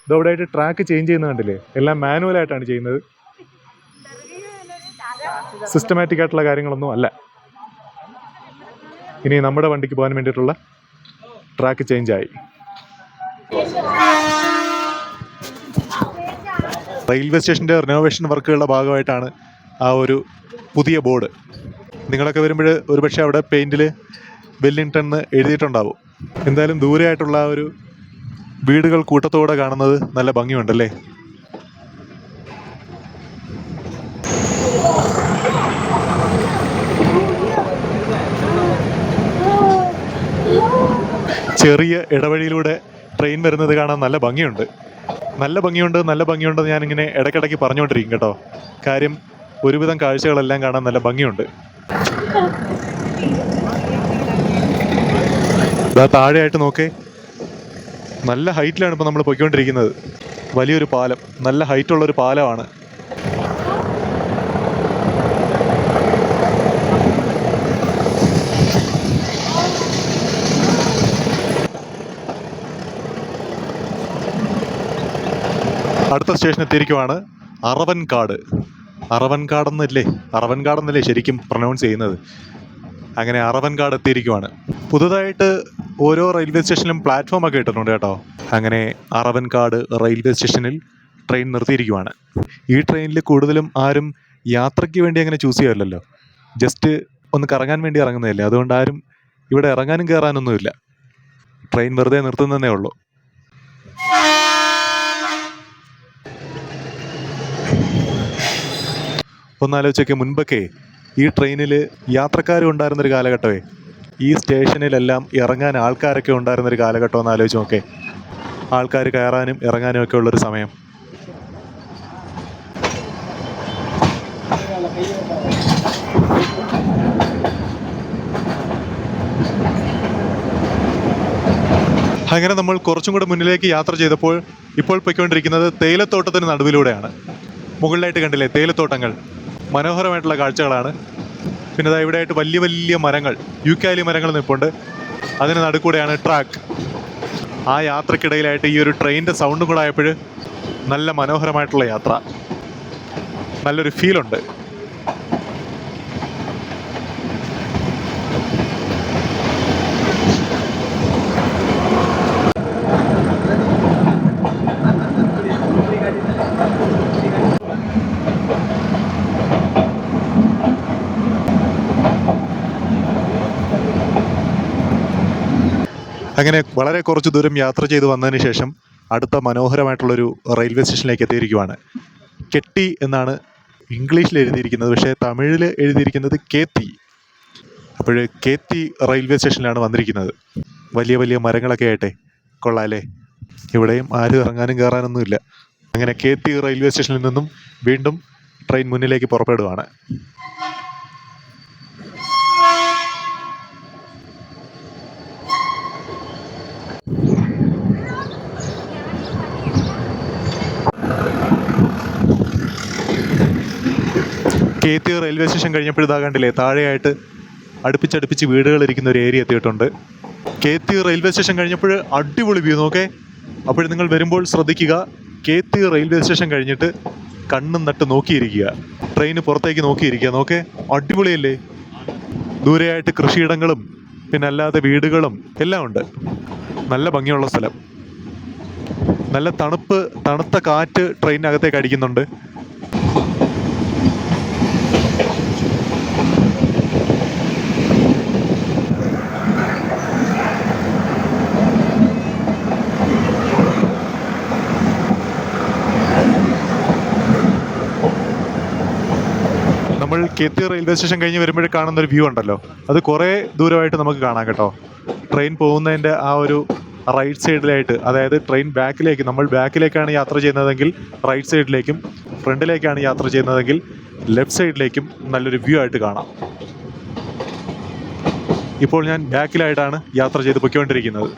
ഇതവിടെയായിട്ട് ട്രാക്ക് ചേഞ്ച് ചെയ്യുന്നത് കണ്ടില്ലേ? എല്ലാം മാനുവലായിട്ടാണ് ചെയ്യുന്നത്. സിസ്റ്റമാറ്റിക് ആയിട്ടുള്ള കാര്യങ്ങളൊന്നും അല്ല. ഇനി നമ്മുടെ വണ്ടിക്ക് പോകാൻ വേണ്ടിയിട്ടുള്ള ട്രാക്ക് ചേഞ്ചായി. റെയിൽവേ സ്റ്റേഷൻ്റെ റിനോവേഷൻ വർക്കുകളുടെ ഭാഗമായിട്ടാണ് ആ ഒരു പുതിയ ബോർഡ്. നിങ്ങളൊക്കെ വരുമ്പോൾ ഒരുപക്ഷെ അവിടെ പെയിൻറ്റിൽ വെല്ലിംഗ്ടൺ എന്ന് എഴുതിയിട്ടുണ്ടാവും. എന്തായാലും ദൂരെയായിട്ടുള്ള ആ ഒരു വീടുകൾ കൂട്ടത്തോടെ കാണുന്നത് നല്ല ഭംഗിയുണ്ടല്ലേ? ചെറിയ ഇടവഴിയിലൂടെ ട്രെയിൻ വരുന്നത് കാണാൻ നല്ല ഭംഗിയുണ്ട്. നല്ല ഭംഗിയുണ്ട് ഞാനിങ്ങനെ ഇടയ്ക്കിടയ്ക്ക് പറഞ്ഞുകൊണ്ടിരിക്കും കേട്ടോ. കാര്യം ഒരുവിധം കാഴ്ചകളെല്ലാം കാണാൻ നല്ല ഭംഗിയുണ്ട്. താഴെയായിട്ട് നോക്കേ, നല്ല ഹൈറ്റിലാണ് ഇപ്പോൾ നമ്മൾ പോയിക്കൊണ്ടിരിക്കുന്നത്. വലിയൊരു പാലം, നല്ല ഹൈറ്റുള്ളൊരു പാലമാണ്. അടുത്ത സ്റ്റേഷൻ എത്തിയിരിക്കുവാണ് അറവൻകാട്. അറവൻകാടെന്നല്ലേ ശരിക്കും പ്രൊനൗൺസ് ചെയ്യുന്നത്. അങ്ങനെ അറവൻകാട് എത്തിയിരിക്കുവാണ്. പുതുതായിട്ട് ഓരോ റെയിൽവേ സ്റ്റേഷനിലും പ്ലാറ്റ്ഫോം ഒക്കെ ഇട്ടിട്ടുണ്ട് കേട്ടോ. അങ്ങനെ അറവൻകാട് റെയിൽവേ സ്റ്റേഷനിൽ ട്രെയിൻ നിർത്തിയിരിക്കുവാണ്. ഈ ട്രെയിനിൽ കൂടുതലും ആരും യാത്രയ്ക്ക് വേണ്ടി അങ്ങനെ ചൂസ് ചെയ്യാറില്ലല്ലോ, ജസ്റ്റ് ഒന്ന് കറങ്ങാൻ വേണ്ടി ഇറങ്ങുന്നതല്ലേ. അതുകൊണ്ട് ആരും ഇവിടെ ഇറങ്ങാനും കയറാനൊന്നുമില്ല. ട്രെയിൻ വെറുതെ നിർത്തുന്നതേ ഉള്ളൂ. ഒന്നാലോചിച്ചൊക്കെ, മുൻപൊക്കെ ഈ ട്രെയിനിൽ യാത്രക്കാരും ഉണ്ടായിരുന്നൊരു കാലഘട്ടമേ. ഈ സ്റ്റേഷനിലെല്ലാം ഇറങ്ങാൻ ആൾക്കാരൊക്കെ ഉണ്ടായിരുന്നൊരു കാലഘട്ടം ഒന്ന് ആലോചിച്ച് നോക്കേ. ആൾക്കാർ കയറാനും ഇറങ്ങാനും ഒക്കെ ഉള്ളൊരു സമയം. അങ്ങനെ നമ്മൾ കുറച്ചും കൂടെ മുന്നിലേക്ക് യാത്ര ചെയ്തപ്പോൾ ഇപ്പോൾ പൊയ്ക്കൊണ്ടിരിക്കുന്നത് തേയിലത്തോട്ടത്തിന് നടുവിലൂടെയാണ്. മുകളിലായിട്ട് കണ്ടില്ലേ തേയിലത്തോട്ടങ്ങൾ, മനോഹരമായിട്ടുള്ള കാഴ്ചകളാണ്. പിന്നെ ഇതാ ഇവിടെയായിട്ട് വലിയ വലിയ മരങ്ങൾ, യൂക്കാലി മരങ്ങൾ നിൽപ്പുണ്ട്. അതിന് നടുക്കൂടെയാണ് ട്രാക്ക്. ആ യാത്രക്കിടയിലായിട്ട് ഈ ഒരു ട്രെയിനിൻ്റെ സൗണ്ടും കൂടെ ആയപ്പോൾ നല്ല മനോഹരമായിട്ടുള്ള യാത്ര, നല്ലൊരു ഫീലുണ്ട്. അങ്ങനെ വളരെ കുറച്ച് ദൂരം യാത്ര ചെയ്ത് വന്നതിന് ശേഷം അടുത്ത മനോഹരമായിട്ടുള്ളൊരു റെയിൽവേ സ്റ്റേഷനിലേക്ക് എത്തിയിരിക്കുവാണ്. കെട്ടി എന്നാണ് ഇംഗ്ലീഷിൽ എഴുതിയിരിക്കുന്നത്, പക്ഷേ തമിഴിൽ എഴുതിയിരിക്കുന്നത് കേത്തി. അപ്പോൾ കേത്തി റെയിൽവേ സ്റ്റേഷനിലാണ് വന്നിരിക്കുന്നത്. വലിയ വലിയ മരങ്ങളൊക്കെ ആയിട്ടെ കൊള്ളാമല്ലേ. ഇവിടെയും ആരും ഇറങ്ങാനും കയറാനൊന്നുമില്ല. അങ്ങനെ കേത്തി റെയിൽവേ സ്റ്റേഷനിൽ നിന്നും വീണ്ടും ട്രെയിൻ മുന്നിലേക്ക് പുറപ്പെടുവാണ്. കേത്തി റെയിൽവേ സ്റ്റേഷൻ കഴിഞ്ഞപ്പോഴിതാ കണ്ടില്ലേ, താഴെയായിട്ട് അടുപ്പിച്ചടുപ്പിച്ച് വീടുകൾ ഇരിക്കുന്ന ഒരു ഏരിയ എത്തിയിട്ടുണ്ട്. കേത്തി റെയിൽവേ സ്റ്റേഷൻ കഴിഞ്ഞപ്പോൾ അടിപൊളി വ്യൂ നോക്കേ. അപ്പോൾ നിങ്ങൾ വരുമ്പോൾ ശ്രദ്ധിക്കുക, കേത്തി റെയിൽവേ സ്റ്റേഷൻ കഴിഞ്ഞിട്ട് കണ്ണും നട്ട് നോക്കിയിരിക്കുക, ട്രെയിന് പുറത്തേക്ക് നോക്കിയിരിക്കുക. നോക്കേ, അടിപൊളിയല്ലേ. ദൂരെയായിട്ട് കൃഷിയിടങ്ങളും പിന്നെ അല്ലാതെ വീടുകളും എല്ലാം ഉണ്ട്. നല്ല ഭംഗിയുള്ള സ്ഥലം, നല്ല തണുത്ത കാറ്റ് ട്രെയിനകത്തേക്ക് അടിക്കുന്നുണ്ട്. നമ്മൾ കേത്തി റെയിൽവേ സ്റ്റേഷൻ കഴിഞ്ഞ് വരുമ്പോഴേ കാണുന്നൊരു വ്യൂ ഉണ്ടല്ലോ, അത് കുറേ ദൂരമായിട്ട് നമുക്ക് കാണാം കേട്ടോ. ട്രെയിൻ പോകുന്നതിൻ്റെ ആ ഒരു റൈറ്റ് സൈഡിലായിട്ട്, അതായത് ട്രെയിൻ ബാക്കിലേക്ക്, നമ്മൾ ബാക്കിലേക്കാണ് യാത്ര ചെയ്യുന്നതെങ്കിൽ റൈറ്റ് സൈഡിലേക്കും, ഫ്രണ്ടിലേക്കാണ് യാത്ര ചെയ്യുന്നതെങ്കിൽ ലെഫ്റ്റ് സൈഡിലേക്കും നല്ലൊരു വ്യൂ ആയിട്ട് കാണാം. ഇപ്പോൾ ഞാൻ ബാക്കിലായിട്ടാണ് യാത്ര ചെയ്ത് പൊയ്ക്കൊണ്ടിരിക്കുന്നത്,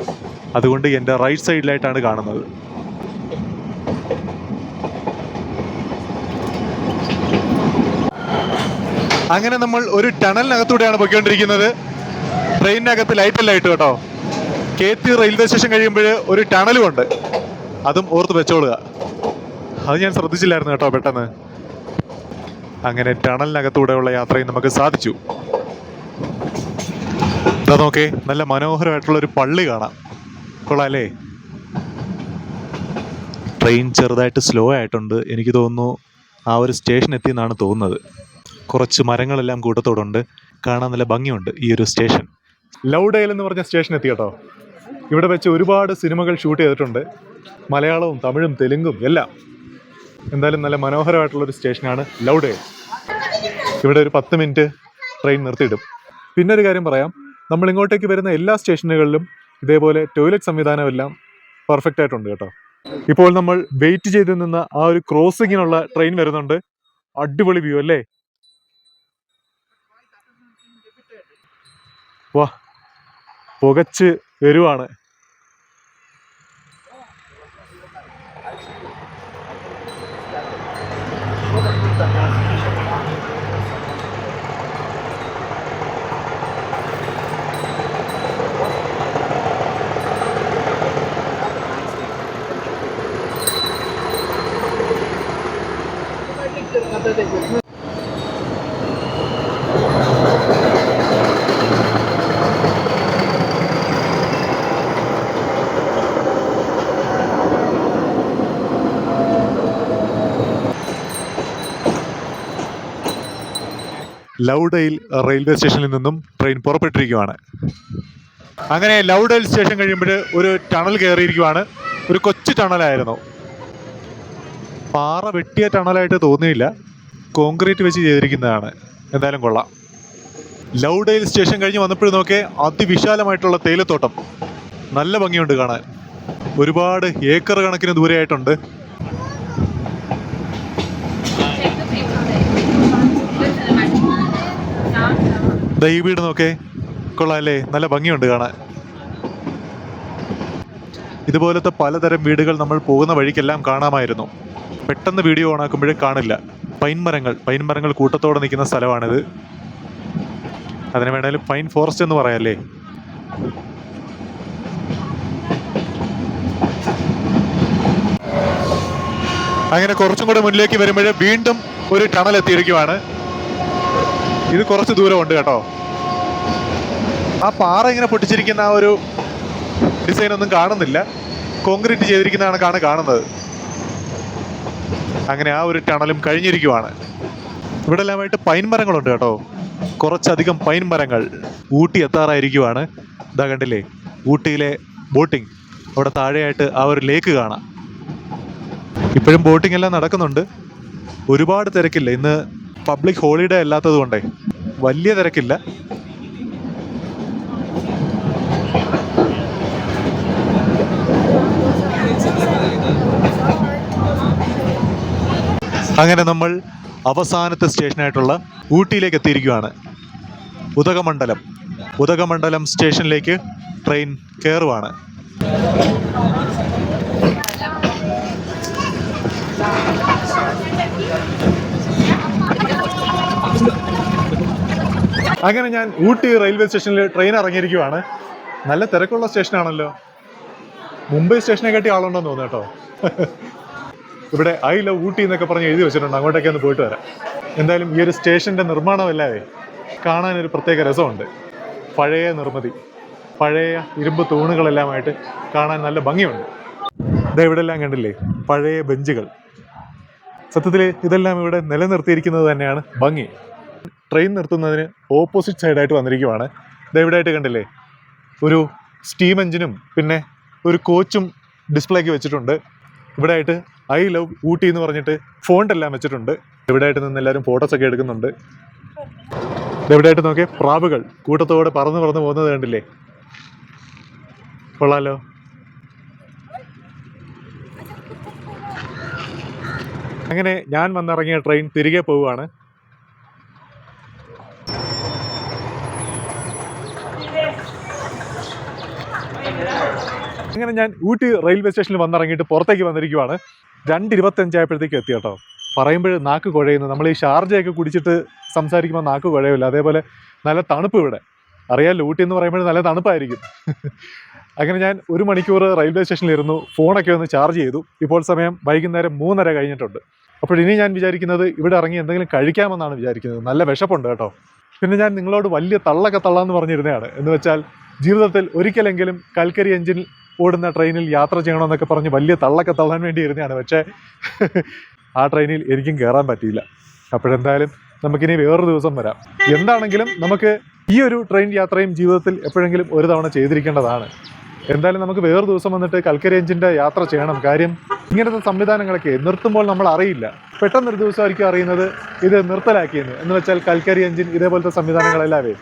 അതുകൊണ്ട് എൻ്റെ റൈറ്റ് സൈഡിലായിട്ടാണ് കാണുന്നത്. അങ്ങനെ നമ്മൾ ഒരു ടണലിനകത്തൂടെയാണ് പൊയ്ക്കൊണ്ടിരിക്കുന്നത്. ട്രെയിനിനകത്ത് ലൈറ്റെല്ലാം ഇട്ടു കേട്ടോ. കേത്തി റെയിൽവേ സ്റ്റേഷൻ കഴിയുമ്പോൾ ഒരു ടണലും ഉണ്ട്, അതും ഓർത്ത് വെച്ചോളുക. അത് ഞാൻ ശ്രദ്ധിച്ചില്ലായിരുന്നു കേട്ടോ പെട്ടെന്ന്. അങ്ങനെ ടണലിനകത്തൂടെയുള്ള യാത്രയും നമുക്ക് സാധിച്ചു. ഇതാ നോക്കേ, നല്ല മനോഹരമായിട്ടുള്ളൊരു പള്ളി കാണാം, കൊള്ളാല്ലേ. ട്രെയിൻ ചെറുതായിട്ട് സ്ലോ ആയിട്ടുണ്ട്, എനിക്ക് തോന്നുന്നു ആ ഒരു സ്റ്റേഷൻ എത്തിയെന്നാണ് തോന്നുന്നത്. കുറച്ച് മരങ്ങളെല്ലാം കൂട്ടത്തോടുണ്ട്, കാണാൻ നല്ല ഭംഗിയുണ്ട് ഈ ഒരു സ്റ്റേഷൻ. ലൗഡേൽ എന്ന് പറഞ്ഞ സ്റ്റേഷൻ എത്തി കേട്ടോ. ഇവിടെ വെച്ച് ഒരുപാട് സിനിമകൾ ഷൂട്ട് ചെയ്തിട്ടുണ്ട്, മലയാളവും തമിഴും തെലുങ്കും എല്ലാം. എന്തായാലും നല്ല മനോഹരമായിട്ടുള്ളൊരു സ്റ്റേഷനാണ് ലൗഡേൽ. ഇവിടെ ഒരു 10 മിനിറ്റ് ട്രെയിൻ നിർത്തിയിടും. പിന്നെ ഒരു കാര്യം പറയാം, നമ്മൾ ഇങ്ങോട്ടേക്ക് വരുന്ന എല്ലാ സ്റ്റേഷനുകളിലും ഇതേപോലെ ടോയ്ലറ്റ് സംവിധാനമെല്ലാം പെർഫെക്റ്റ് ആയിട്ടുണ്ട് കേട്ടോ. ഇപ്പോൾ നമ്മൾ വെയിറ്റ് ചെയ്ത് നിന്ന ആ ഒരു ക്രോസിങ്ങിനുള്ള ട്രെയിൻ വരുന്നുണ്ട്. അടിപൊളി വ്യൂ അല്ലേ. വാ, പുകച്ച് വരുവാണ്. ലൗഡേൽ റെയിൽവേ സ്റ്റേഷനിൽ നിന്നും ട്രെയിൻ പുറപ്പെട്ടിരിക്കുകയാണ്. അങ്ങനെ ലൗഡേൽ സ്റ്റേഷൻ കഴിയുമ്പോൾ ഒരു ടണൽ കയറിയിരിക്കുകയാണ്. ഒരു കൊച്ചു ടണലായിരുന്നു, പാറ വെട്ടിയ ടണലായിട്ട് തോന്നിയില്ല, കോൺക്രീറ്റ് വെച്ച് ചെയ്തിരിക്കുന്നതാണ്. എന്തായാലും കൊള്ളാം. ലൗഡേൽ സ്റ്റേഷൻ കഴിഞ്ഞ് വന്നപ്പോഴും നോക്കേ, അതിവിശാലമായിട്ടുള്ള തേയിലത്തോട്ടം, നല്ല ഭംഗിയുണ്ട് കാണാൻ. ഒരുപാട് ഏക്കർ കണക്കിന് ദൂരെയായിട്ടുണ്ട്. ദാ ഈ വീട് നോക്കേ, കൊള്ളാല്ലേ, നല്ല ഭംഗിയുണ്ട് കാണാൻ. ഇതുപോലത്തെ പലതരം വീടുകൾ നമ്മൾ പോകുന്ന വഴിക്കെല്ലാം കാണാമായിരുന്നു. പെട്ടെന്ന് വീഡിയോ ഓണാക്കുമ്പോഴേ കാണില്ല. പൈൻ മരങ്ങൾ കൂട്ടത്തോടെ നിൽക്കുന്ന സ്ഥലമാണിത്. അതിന് വേണേലും പൈൻ ഫോറസ്റ്റ് എന്ന് പറയാല്ലേ. അങ്ങനെ കുറച്ചും കൂടെ മുന്നിലേക്ക് വരുമ്പോൾ വീണ്ടും ഒരു ടണൽ എത്തിയിരിക്കുവാണ്. ഇത് കുറച്ച് ദൂരമുണ്ട് കേട്ടോ. ആ പാറ ഇങ്ങനെ പൊട്ടിച്ചിരിക്കുന്ന ആ ഒരു ഡിസൈൻ ഒന്നും കാണുന്നില്ല, കോൺക്രീറ്റ് ചെയ്തിരിക്കുന്നതാണ് കാണുന്നത്. അങ്ങനെ ആ ഒരു ടണലും കഴിഞ്ഞിരിക്കുവാണ്. ഇവിടെ എല്ലാമായിട്ട് പൈൻ മരങ്ങളുണ്ട് കേട്ടോ, കുറച്ചധികം പൈൻ മരങ്ങൾ. ഊട്ടി എത്താറായിരിക്കുവാണ്. ഇതാ കണ്ടില്ലേ, ഊട്ടിയിലെ ബോട്ടിംഗ്. അവിടെ താഴെയായിട്ട് ആ ഒരു ലേക്ക് കാണാം. ഇപ്പോഴും ബോട്ടിംഗ് എല്ലാം നടക്കുന്നുണ്ട്. ഒരുപാട് തിരക്കില്ല, ഇന്ന് പബ്ലിക് ഹോളിഡേ അല്ലാത്തത് കൊണ്ടേ വലിയ തിരക്കില്ല. അങ്ങനെ നമ്മൾ അവസാനത്തെ സ്റ്റേഷനായിട്ടുള്ള ഊട്ടിയിലേക്ക് എത്തിയിരിക്കുകയാണ്. ഉദകമണ്ഡലം സ്റ്റേഷനിലേക്ക് ട്രെയിൻ കയറുവാണ്. അങ്ങനെ ഞാൻ ഊട്ടി റെയിൽവേ സ്റ്റേഷനിൽ ട്രെയിൻ ഇറങ്ങിയിരിക്കുവാണ്. നല്ല തിരക്കുള്ള സ്റ്റേഷനാണല്ലോ. മുംബൈ സ്റ്റേഷനെ കാട്ടി ആളുണ്ടെന്ന് തോന്നുന്നു കേട്ടോ. ഇവിടെ ഐ ലവ് ഊട്ടി എന്നൊക്കെ പറഞ്ഞ് എഴുതി വെച്ചിട്ടുണ്ട്. അങ്ങോട്ടൊക്കെ ഒന്ന് പോയിട്ട് വരാം. എന്തായാലും ഈ ഒരു സ്റ്റേഷൻ്റെ നിർമ്മാണമല്ലാതെ കാണാനൊരു പ്രത്യേക രസമുണ്ട്. പഴയ നിർമ്മിതി, പഴയ ഇരുമ്പ് തൂണുകളെല്ലാമായിട്ട് കാണാൻ നല്ല ഭംഗിയുണ്ട്. ഇതാ ഇവിടെ എല്ലാം കണ്ടില്ലേ, പഴയ ബെഞ്ചുകൾ. സത്യത്തിൽ ഇതെല്ലാം ഇവിടെ നിലനിർത്തിയിരിക്കുന്നത് തന്നെയാണ് ഭംഗി. ട്രെയിൻ നിർത്തുന്നതിന് ഓപ്പോസിറ്റ് സൈഡായിട്ട് വന്നിരിക്കുവാണ്. ഇതാ ഇവിടെയായിട്ട് കണ്ടില്ലേ, ഒരു സ്റ്റീം എഞ്ചിനും പിന്നെ ഒരു കോച്ചും ഡിസ്പ്ലേക്ക് വെച്ചിട്ടുണ്ട്. ഇവിടെ ആയിട്ട് ഐ ലവ് ഊട്ടി എന്ന് പറഞ്ഞിട്ട് ഫോണ്ടെല്ലാം വെച്ചിട്ടുണ്ട്. ഇവിടെയായിട്ട് നിന്ന് എല്ലാവരും ഫോട്ടോസൊക്കെ എടുക്കുന്നുണ്ട്. ഇതെവിടെയായിട്ട് നോക്കിയേ, പ്രാവുകൾ കൂട്ടത്തോടെ പറന്ന് പോകുന്നത് കണ്ടില്ലേ, കൊള്ളാലോ. അങ്ങനെ ഞാൻ വന്നിറങ്ങിയ ട്രെയിൻ തിരികെ പോവുകയാണ്. അങ്ങനെ ഞാൻ ഊട്ടി റെയിൽവേ സ്റ്റേഷനിൽ വന്നിറങ്ങിയിട്ട് പുറത്തേക്ക് വന്നിരിക്കുവാണ്. 2:25 ആയപ്പോഴത്തേക്ക് എത്തി കേട്ടോ. പറയുമ്പോൾ നാക്ക് കുഴയുന്നു. നമ്മൾ ഈ ഷാർജയൊക്കെ കുടിച്ചിട്ട് സംസാരിക്കുമ്പോൾ നാക്ക് കുഴയില്ല. അതേപോലെ നല്ല തണുപ്പ് ഇവിടെ. അറിയാമല്ലോ, ഊട്ടി എന്ന് പറയുമ്പോൾ നല്ല തണുപ്പായിരിക്കും. അങ്ങനെ ഞാൻ 1 മണിക്കൂർ റെയിൽവേ സ്റ്റേഷനിലിരുന്നു, ഫോണൊക്കെ ഒന്ന് ചാർജ് ചെയ്തു. ഇപ്പോൾ സമയം വൈകുന്നേരം 3:30 കഴിഞ്ഞിട്ടുണ്ട്. അപ്പോൾ ഇനി ഞാൻ വിചാരിക്കുന്നത് ഇവിടെ ഇറങ്ങി എന്തെങ്കിലും കഴിക്കാമെന്നാണ് വിചാരിക്കുന്നത്. നല്ല വിശപ്പുണ്ട് കേട്ടോ. പിന്നെ ഞാൻ നിങ്ങളോട് വലിയ തള്ളൊക്കെ തള്ളാന്ന് പറഞ്ഞിരുന്നതാണ്. എന്ന് വെച്ചാൽ ജീവിതത്തിൽ ഒരിക്കലെങ്കിലും കൽക്കരി എഞ്ചിൻ ഓടുന്ന ട്രെയിനിൽ യാത്ര ചെയ്യണമെന്നൊക്കെ പറഞ്ഞ് വലിയ തള്ളൊക്കെ തള്ളാൻ വേണ്ടി ഇരുന്നതാണ്. പക്ഷേ ആ ട്രെയിനിൽ എനിക്കും കയറാൻ പറ്റിയില്ല. അപ്പോഴെന്തായാലും നമുക്കിനി വേറൊരു ദിവസം വരാം. എന്താണെങ്കിലും നമുക്ക് ഈ ഒരു ട്രെയിൻ യാത്രയും ജീവിതത്തിൽ എപ്പോഴെങ്കിലും ഒരു തവണ ചെയ്തിരിക്കേണ്ടതാണ്. എന്തായാലും നമുക്ക് വേറൊരു ദിവസം വന്നിട്ട് കൽക്കരി എഞ്ചിൻ്റെ യാത്ര ചെയ്യണം. കാര്യം ഇങ്ങനത്തെ സംവിധാനങ്ങളൊക്കെ നിർത്തുമ്പോൾ നമ്മൾ അറിയില്ല. പെട്ടെന്നൊരു ദിവസമായിരിക്കും അറിയുന്നത് ഇത് നിർത്തലാക്കിയെന്ന്. എന്ന് വെച്ചാൽ കൽക്കരി എഞ്ചിൻ ഇതേപോലത്തെ സംവിധാനങ്ങളെല്ലാവേ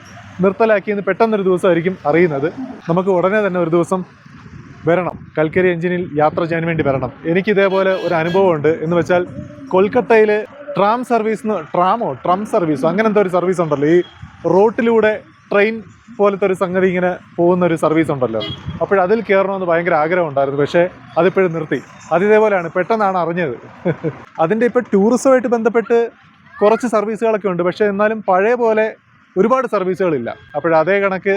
നിർത്തലാക്കിയെന്ന് പെട്ടെന്നൊരു ദിവസമായിരിക്കും അറിയുന്നത്. നമുക്ക് ഉടനെ തന്നെ ഒരു ദിവസം വരണം, കൽക്കരി എഞ്ചിനിൽ യാത്ര ചെയ്യാൻ വേണ്ടി വരണം. എനിക്കിതേപോലെ ഒരു അനുഭവമുണ്ട്. എന്ന് വെച്ചാൽ കൊൽക്കത്തയിൽ ട്രാം സർവീസോ അങ്ങനത്തെ ഒരു സർവീസ് ഉണ്ടല്ലോ. ഈ റോട്ടിലൂടെ ട്രെയിൻ പോലത്തെ ഒരു സംഗതി ഇങ്ങനെ പോകുന്ന ഒരു സർവീസ് ഉണ്ടല്ലോ. അപ്പോഴതിൽ കയറണമെന്ന് ഭയങ്കര ആഗ്രഹം ഉണ്ടായിരുന്നു. പക്ഷേ അതിപ്പോഴും നിർത്തി. അതിതേപോലെയാണ്, പെട്ടെന്നാണ് അറിഞ്ഞത്. അതിൻ്റെ ഇപ്പോൾ ടൂറിസവുമായിട്ട് ബന്ധപ്പെട്ട് കുറച്ച് സർവീസുകളൊക്കെ ഉണ്ട്. പക്ഷേ എന്നാലും പഴയ പോലെ ഒരുപാട് സർവീസുകളില്ല. അപ്പോഴതേ കണക്ക്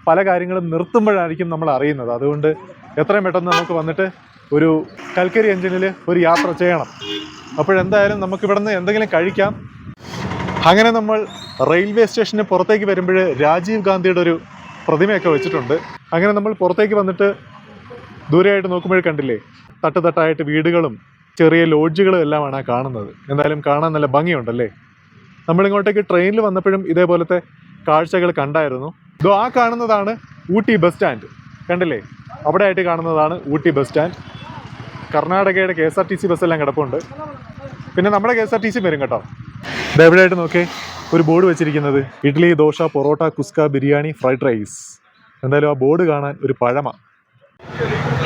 പല കാര്യങ്ങളും നിർത്തുമ്പോഴായിരിക്കും നമ്മൾ അറിയുന്നത്. അതുകൊണ്ട് എത്രയും പെട്ടെന്ന് നമുക്ക് വന്നിട്ട് ഒരു കൽക്കരി എഞ്ചിനിൽ ഒരു യാത്ര ചെയ്യണം. അപ്പോഴെന്തായാലും നമുക്കിവിടെ നിന്ന് എന്തെങ്കിലും കഴിക്കാം. അങ്ങനെ നമ്മൾ റെയിൽവേ സ്റ്റേഷന് പുറത്തേക്ക് വരുമ്പോൾ രാജീവ് ഗാന്ധിയുടെ ഒരു പ്രതിമയൊക്കെ വെച്ചിട്ടുണ്ട്. അങ്ങനെ നമ്മൾ പുറത്തേക്ക് വന്നിട്ട് ദൂരെയായിട്ട് നോക്കുമ്പോൾ കണ്ടില്ലേ, തട്ടുതട്ടായിട്ട് വീടുകളും ചെറിയ ലോഡ്ജുകളും എല്ലാമാണ് കാണുന്നത്. എന്തായാലും കാണാൻ നല്ല ഭംഗിയുണ്ടല്ലേ. നമ്മളിങ്ങോട്ടേക്ക് ട്രെയിനിൽ വന്നപ്പോഴും ഇതേപോലത്തെ കാഴ്ചകൾ കണ്ടായിരുന്നു. ഇതോ ആ കാണുന്നതാണ് ഊട്ടി ബസ് സ്റ്റാൻഡ്. കണ്ടില്ലേ, അവിടെ ആയിട്ട് കാണുന്നതാണ് ഊട്ടി ബസ് സ്റ്റാൻഡ്. കർണാടകയുടെ KSRTC ബസ്സെല്ലാം കിടപ്പുണ്ട്. പിന്നെ നമ്മുടെ KSRTC വരും കേട്ടോ. ഇത് എവിടെയായിട്ട് നോക്കേ, ഒരു ബോർഡ് വെച്ചിരിക്കുന്നത് ഇഡ്ഡലി, ദോശ, പൊറോട്ട, കുസ്ക, ബിരിയാണി, ഫ്രൈഡ് റൈസ്. എന്തായാലും ആ ബോർഡ് കാണാൻ ഒരു പഴമ.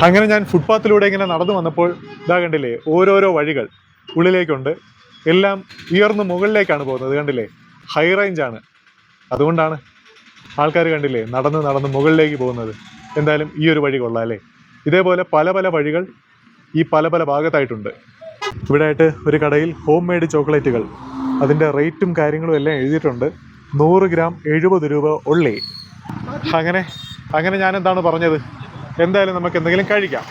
അങ്ങനെ ഞാൻ ഫുട്പാത്തിലൂടെ ഇങ്ങനെ നടന്നു വന്നപ്പോൾ ഇതാ കണ്ടില്ലേ, ഓരോരോ വഴികൾ ഉള്ളിലേക്കുണ്ട്. എല്ലാം ഉയർന്ന് മുകളിലേക്കാണ് പോകുന്നത്. കണ്ടില്ലേ, ഹൈ റേഞ്ചാണ്. അതുകൊണ്ടാണ് ആൾക്കാർ കണ്ടില്ലേ നടന്ന് നടന്ന് മുകളിലേക്ക് പോകുന്നത്. എന്തായാലും ഈ ഒരു വഴി കൊള്ളാം അല്ലേ. ഇതേപോലെ പല പല വഴികൾ ഈ പല പല ഭാഗത്തായിട്ടുണ്ട്. ഇവിടെ ആയിട്ട് ഒരു കടയിൽ ഹോം മെയ്ഡ് ചോക്ലേറ്റുകൾ, അതിൻ്റെ റേറ്റും കാര്യങ്ങളും എല്ലാം എഴുതിയിട്ടുണ്ട്. 100 ഗ്രാം 70 രൂപ ഉള്ളി. അങ്ങനെ ഞാൻ എന്താണ് പറഞ്ഞത്, എന്തായാലും നമുക്ക് എന്തെങ്കിലും കഴിക്കാം.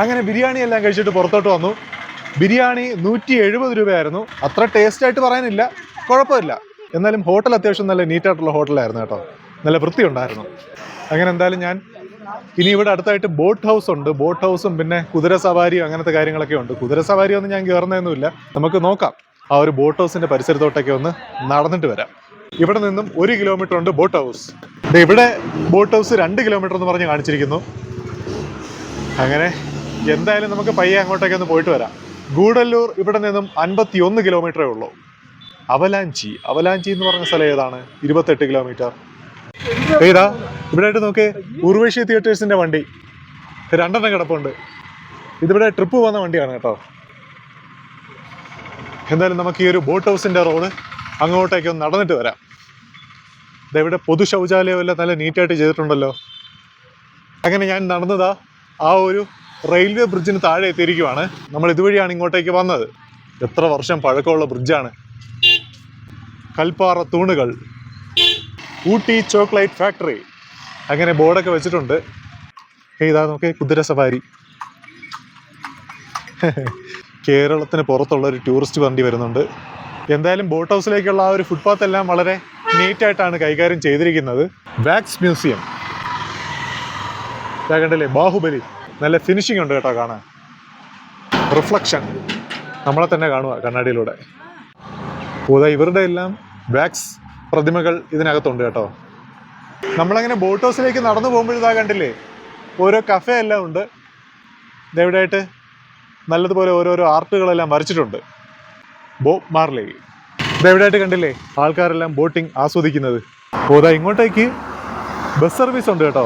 അങ്ങനെ ബിരിയാണി എല്ലാം കഴിച്ചിട്ട് പുറത്തോട്ട് വന്നു. ബിരിയാണി 170 രൂപയായിരുന്നു. അത്ര ടേസ്റ്റായിട്ട് പറയാനില്ല, കുഴപ്പമില്ല. എന്നാലും ഹോട്ടൽ അത്യാവശ്യം നല്ല നീറ്റായിട്ടുള്ള ഹോട്ടലായിരുന്നു കേട്ടോ, നല്ല വൃത്തിയുണ്ടായിരുന്നു. അങ്ങനെ എന്തായാലും ഞാൻ ഇനി ഇവിടെ അടുത്തായിട്ട് ബോട്ട് ഹൗസ് ഉണ്ട്. ബോട്ട് ഹൗസും പിന്നെ കുതിര സവാരിയും അങ്ങനത്തെ കാര്യങ്ങളൊക്കെ ഉണ്ട്. കുതിര സവാരി ഒന്നും ഞാൻ കയറുന്നതൊന്നുമില്ല, നമുക്ക് നോക്കാം. ആ ഒരു ബോട്ട് ഹൗസിൻ്റെ പരിസരത്തോട്ടൊക്കെ ഒന്ന് നടന്നിട്ട് വരാം. ഇവിടെ നിന്നും 1 കിലോമീറ്റർ ഉണ്ട് ബോട്ട് ഹൗസ്. ഇവിടെ ബോട്ട് ഹൗസ് 2 കിലോമീറ്റർ എന്ന് പറഞ്ഞ് കാണിച്ചിരിക്കുന്നു. അങ്ങനെ എന്തായാലും നമുക്ക് പയ്യെ അങ്ങോട്ടേക്ക് ഒന്ന് പോയിട്ട് വരാം. ഗൂഡല്ലൂർ ഇവിടെ നിന്നും 51 കിലോമീറ്ററേ ഉള്ളൂ. അവലാഞ്ചി എന്ന് പറഞ്ഞ സ്ഥലം ഏതാണ്? 28 കിലോമീറ്റർ. ഏതാ ഇവിടെ ആയിട്ട് നോക്കേ, ഉർവശി തിയേറ്റേഴ്സിൻ്റെ വണ്ടി 2 കിടപ്പുണ്ട്. ഇതിവിടെ ട്രിപ്പ് പോകുന്ന വണ്ടിയാണ് കേട്ടോ. എന്തായാലും നമുക്ക് ഈ ഒരു ബോട്ട് ഹൗസിൻ്റെ റോഡ് അങ്ങോട്ടേക്ക് ഒന്ന് നടന്നിട്ട് വരാം. ഇതെവിടെ പൊതു ശൗചാലയം എല്ലാം നല്ല നീറ്റായിട്ട് ചെയ്തിട്ടുണ്ടല്ലോ. അങ്ങനെ ഞാൻ നടന്നതാ ആ ഒരു റെയിൽവേ ബ്രിഡ്ജിന് താഴെ എത്തിയിരിക്കുവാണ്. നമ്മൾ ഇതുവഴിയാണ് ഇങ്ങോട്ടേക്ക് വന്നത്. എത്ര വർഷം പഴക്കമുള്ള ബ്രിഡ്ജാണ്. കൽപ്പാറ തൂണുകൾ, ഊട്ടി ചോക്ലേറ്റ് ഫാക്ടറി, അങ്ങനെ ബോർഡൊക്കെ വെച്ചിട്ടുണ്ട്. ഇതാ നോക്കേ, കുതിര സവാരി. കേരളത്തിന് പുറത്തുള്ള ഒരു ടൂറിസ്റ്റ് വണ്ടി വരുന്നുണ്ട്. എന്തായാലും ബോട്ട് ഹൗസിലേക്കുള്ള ആ ഒരു ഫുട്പാത്ത് എല്ലാം വളരെ നീറ്റായിട്ടാണ് കൈകാര്യം ചെയ്തിരിക്കുന്നത്. വാക്സ് മ്യൂസിയം കണ്ടില്ലേ, ബാഹുബലി, നല്ല ഫിനിഷിംഗ് ഉണ്ട് കേട്ടോ കാണാൻ. റിഫ്ലക്ഷൻ, നമ്മളെ തന്നെ കാണുക കണ്ണാടിയിലൂടെ. ഇവരുടെ എല്ലാം വാക്സ് പ്രതിമകൾ ഇതിനകത്തുണ്ട് കേട്ടോ. നമ്മളങ്ങനെ ബോട്ട് ഹൗസിലേക്ക് നടന്നു പോകുമ്പോഴിതാ കണ്ടില്ലേ, ഓരോ കഫേ എല്ലാം ഉണ്ട്. ഇതെവിടെയായിട്ട് നല്ലതുപോലെ ഓരോരോ ആർട്ടുകളെല്ലാം വരച്ചിട്ടുണ്ട്. Bob Marley. ഇതെവിടെയായിട്ട് കണ്ടില്ലേ ആൾക്കാരെല്ലാം ബോട്ടിംഗ് ആസ്വദിക്കുന്നത്. ഇങ്ങോട്ടേക്ക് ബസ് സർവീസ് ഉണ്ട് കേട്ടോ.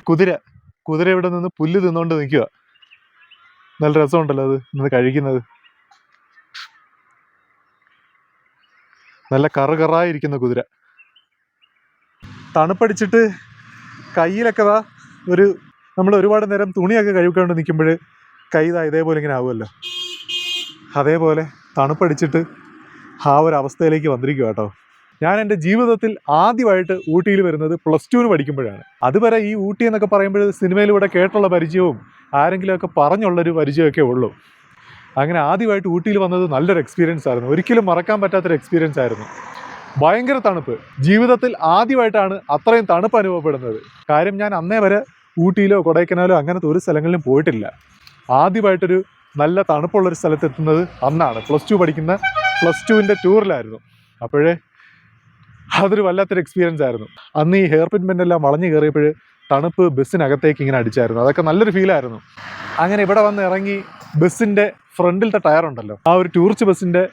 കുതിര ഇവിടെ നിന്ന് പുല്ല് തിന്നുകൊണ്ട് നിൽക്കുക. നല്ല രസമുണ്ടല്ലോ അത് ഇന്ന് കഴിക്കുന്നത്. നല്ല കറുകറായിരിക്കുന്ന കുതിര. തണുപ്പടിച്ചിട്ട് കയ്യിലൊക്കെ നമ്മൾ ഒരുപാട് നേരം തുണിയൊക്കെ കഴുകിക്കൊണ്ട് നിൽക്കുമ്പോൾ ഇതേപോലെ ഇങ്ങനെ ആവുമല്ലോ. അതേപോലെ തണുപ്പടിച്ചിട്ട് ആ ഒരു അവസ്ഥയിലേക്ക് വന്നിരിക്കുക കേട്ടോ. ഞാൻ എൻ്റെ ജീവിതത്തിൽ ആദ്യമായിട്ട് ഊട്ടിയിൽ വരുന്നത് +2 പഠിക്കുമ്പോഴാണ്. അതുവരെ ഈ ഊട്ടി എന്നൊക്കെ പറയുമ്പോൾ സിനിമയിലൂടെ കേട്ടുള്ള പരിചയവും ആരെങ്കിലുമൊക്കെ പറഞ്ഞുള്ളൊരു പരിചയമൊക്കെ ഉള്ളൂ. അങ്ങനെ ആദ്യമായിട്ട് ഊട്ടിയിൽ വന്നത് നല്ലൊരു എക്സ്പീരിയൻസ് ആയിരുന്നു. ഒരിക്കലും മറക്കാൻ പറ്റാത്തൊരു എക്സ്പീരിയൻസ് ആയിരുന്നു. ഭയങ്കര തണുപ്പ്. ജീവിതത്തിൽ ആദ്യമായിട്ടാണ് അത്രയും തണുപ്പ് അനുഭവപ്പെടുന്നത്. കാര്യം ഞാൻ അന്നേ വരെ ഊട്ടിയിലോ കൊടൈക്കനാലോ അങ്ങനത്തെ ഒരു സ്ഥലങ്ങളിലും പോയിട്ടില്ല. ആദ്യമായിട്ടൊരു നല്ല തണുപ്പുള്ളൊരു സ്ഥലത്തെത്തുന്നത് അന്നാണ്. +2 പഠിക്കുന്ന +2ൻ്റെ ടൂറിലായിരുന്നു. അപ്പോഴേ അതൊരു വല്ലാത്തൊരു എക്സ്പീരിയൻസ് ആയിരുന്നു. അന്ന് ഈ ഹെയർ പിൻ ബെൻഡെല്ലാം വളഞ്ഞു കയറിയപ്പോൾ തണുപ്പ് ബസ്സിനകത്തേക്ക് ഇങ്ങനെ അടിച്ചായിരുന്നു. അതൊക്കെ നല്ലൊരു ഫീലായിരുന്നു. അങ്ങനെ ഇവിടെ വന്ന് ഇറങ്ങി ബസ്സിൻ്റെ ഫ്രണ്ടിലത്തെ ടയറുണ്ടല്ലോ, ആ ഒരു ടൂറിസ്റ്റ് ബസ്സിൻ്റെ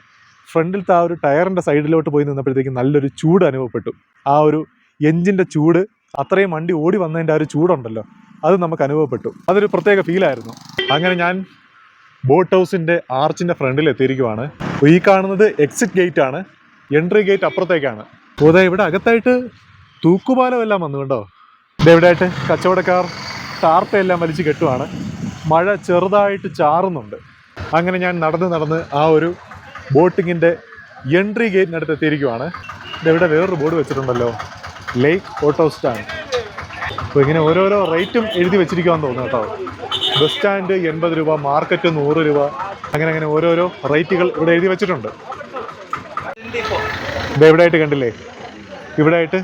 ഫ്രണ്ടിലത്തെ ആ ഒരു ടയറിൻ്റെ സൈഡിലോട്ട് പോയി നിന്നപ്പോഴത്തേക്കും നല്ലൊരു ചൂട് അനുഭവപ്പെട്ടു. ആ ഒരു എഞ്ചിൻ്റെ ചൂട്, അത്രയും വണ്ടി ഓടി വന്നതിൻ്റെ ആ ഒരു ചൂടുണ്ടല്ലോ, അത് നമുക്ക് അനുഭവപ്പെട്ടു. അതൊരു പ്രത്യേക ഫീലായിരുന്നു. അങ്ങനെ ഞാൻ ബോട്ട് ഹൗസിൻ്റെ ആർച്ചിൻ്റെ ഫ്രണ്ടിൽ എത്തിയിരിക്കുവാണ്. ഈ കാണുന്നത് എക്സിറ്റ് ഗേറ്റ് ആണ്. എൻട്രി ഗേറ്റ് അപ്പുറത്തേക്കാണ്. ഇവിടെ അകത്തായിട്ട് തൂക്കുപാലം എല്ലാം വന്നു കണ്ടോ. ഇതെവിടെയായിട്ട് കച്ചവടക്കാർ ടാർപ്പയെല്ലാം വലിച്ച് കെട്ടുവാണ്. മഴ ചെറുതായിട്ട് ചാറുന്നുണ്ട്. അങ്ങനെ ഞാൻ നടന്ന് ആ ഒരു ബോട്ടിങ്ങിൻ്റെ എൻട്രി ഗേറ്റിനടുത്ത് എത്തിയിരിക്കുവാണ്. ഇതെവിടെ വേറൊരു ബോർഡ് വെച്ചിട്ടുണ്ടല്ലോ, ലേക്ക് ഓട്ടോ സ്റ്റാൻഡ്. അപ്പോൾ ഇങ്ങനെ ഓരോരോ റേറ്റും എഴുതി വെച്ചിരിക്കുവാന്ന് തോന്നുന്നു കേട്ടോ. ബസ് സ്റ്റാൻഡ് 80 രൂപ, മാർക്കറ്റ് 100 രൂപ, അങ്ങനെ ഓരോരോ റേറ്റുകൾ ഇവിടെ എഴുതി വെച്ചിട്ടുണ്ട്. ഇതെവിടെയായിട്ട് കണ്ടില്ലേ, ഇവിടെയായിട്ട്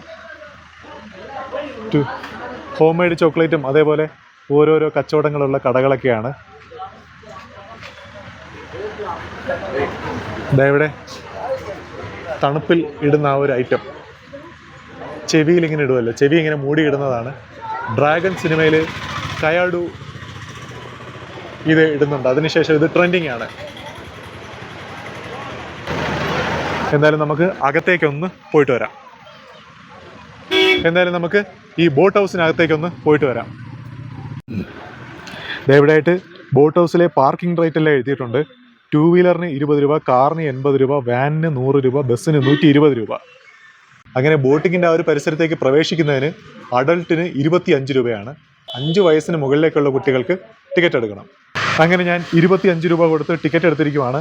ഹോം മെയ്ഡ് ചോക്ലേറ്റും അതേപോലെ ഓരോരോ കച്ചവടങ്ങളുള്ള കടകളൊക്കെയാണ്. ഇവിടെ തണുപ്പിൽ ഇടുന്ന ആ ഒരു ഐറ്റം, ചെവിയിൽ ഇങ്ങനെ ഇടുമല്ലോ, ചെവി ഇങ്ങനെ മൂടി ഇടുന്നതാണ്. ഡ്രാഗൺ സിനിമയിൽ കയാഡു ഇത് ഇടുന്നുണ്ട്. അതിനുശേഷം ഇത് ട്രെൻഡിങ് ആണ്. എന്തായാലും നമുക്ക് അകത്തേക്കൊന്ന് പോയിട്ട് വരാം. നമുക്ക് ഈ ബോട്ട് ഹൗസിനകത്തേക്കൊന്ന് പോയിട്ട് വരാം. ഇതെവിടെയായിട്ട് ബോട്ട് ഹൗസിലെ പാർക്കിംഗ് റേറ്റ് എല്ലാം എഴുതിയിട്ടുണ്ട്. 2 വീലറിന് 20 രൂപ, കാറിന് 80 രൂപ, വാനിന് 100 രൂപ, ബസ്സിന് 120 രൂപ. അങ്ങനെ ബോട്ടിങ്ങിൻ്റെ ആ ഒരു പരിസരത്തേക്ക് പ്രവേശിക്കുന്നതിന് അഡൾട്ടിന് 25 രൂപയാണ്. 5 വയസ്സിന് മുകളിലേക്കുള്ള കുട്ടികൾക്ക് ടിക്കറ്റ് എടുക്കണം. അങ്ങനെ ഞാൻ 25 രൂപ കൊടുത്ത് ടിക്കറ്റ് എടുത്തിരിക്കുവാണ്.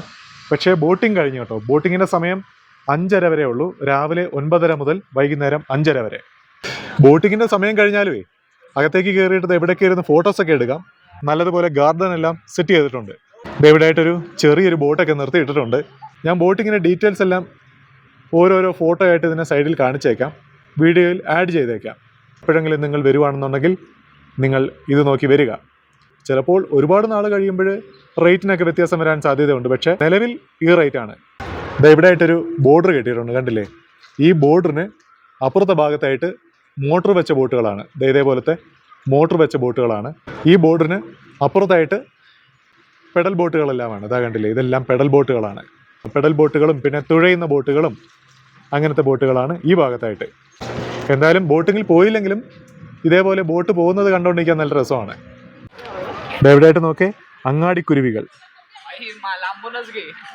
പക്ഷേ ബോട്ടിംഗ് കഴിഞ്ഞു കേട്ടോ. ബോട്ടിങ്ങിൻ്റെ സമയം 5:30 വരെ ഉള്ളൂ. രാവിലെ 9:30 മുതൽ വൈകുന്നേരം 5:30 വരെ. ബോട്ടിങ്ങിൻ്റെ സമയം കഴിഞ്ഞാലുമേ അകത്തേക്ക് കയറിയിട്ട് എവിടെയൊക്കെ ഇരുന്ന് ഫോട്ടോസൊക്കെ എടുക്കാം. നല്ലതുപോലെ ഗാർഡൻ എല്ലാം സെറ്റ് ചെയ്തിട്ടുണ്ട്. ഇവിടെയായിട്ടൊരു ചെറിയൊരു ബോട്ടൊക്കെ നിർത്തിയിട്ടിട്ടുണ്ട്. ഞാൻ ബോട്ടിങ്ങിൻ്റെ ഡീറ്റെയിൽസ് എല്ലാം ഓരോരോ ഫോട്ടോ ആയിട്ട് ഇതിനെ സൈഡിൽ കാണിച്ചേക്കാം, വീഡിയോയിൽ ആഡ് ചെയ്തേക്കാം. എപ്പോഴെങ്കിലും നിങ്ങൾ വരുവാണെന്നുണ്ടെങ്കിൽ നിങ്ങൾ ഇത് നോക്കി വരിക. ചിലപ്പോൾ ഒരുപാട് നാൾ കഴിയുമ്പോൾ റേറ്റിനൊക്കെ വ്യത്യാസം വരാൻ സാധ്യതയുണ്ട്. പക്ഷേ നിലവിൽ ഈ റേറ്റാണ്. ഇവിടെ ആയിട്ടൊരു ബോർഡർ കെട്ടിയിട്ടുണ്ട്, കണ്ടില്ലേ? ഈ ബോർഡറിന് അപ്പുറത്തെ ഭാഗത്തായിട്ട് മോട്ടർ വെച്ച ബോട്ടുകളാണ്. ഇതേപോലത്തെ മോട്ടർ വെച്ച ബോട്ടുകളാണ്. ഈ ബോർഡറിന് അപ്പുറത്തായിട്ട് പെഡൽ ബോട്ടുകളെല്ലാമാണ്. ഇതാ കണ്ടില്ലേ, ഇതെല്ലാം പെഡൽ ബോട്ടുകളാണ്. പെഡൽ ബോട്ടുകളും പിന്നെ തുഴയുന്ന ബോട്ടുകളും അങ്ങനത്തെ ബോട്ടുകളാണ് ഈ ഭാഗത്തായിട്ട്. എന്തായാലും ബോട്ടിങ്ങിൽ പോയില്ലെങ്കിലും ഇതേപോലെ ബോട്ട് പോകുന്നത് കണ്ടുകൊണ്ടിരിക്കാൻ നല്ല രസമാണ്. എവിടെയായിട്ട് നോക്കേ, അങ്ങാടിക്കുരുവികൾ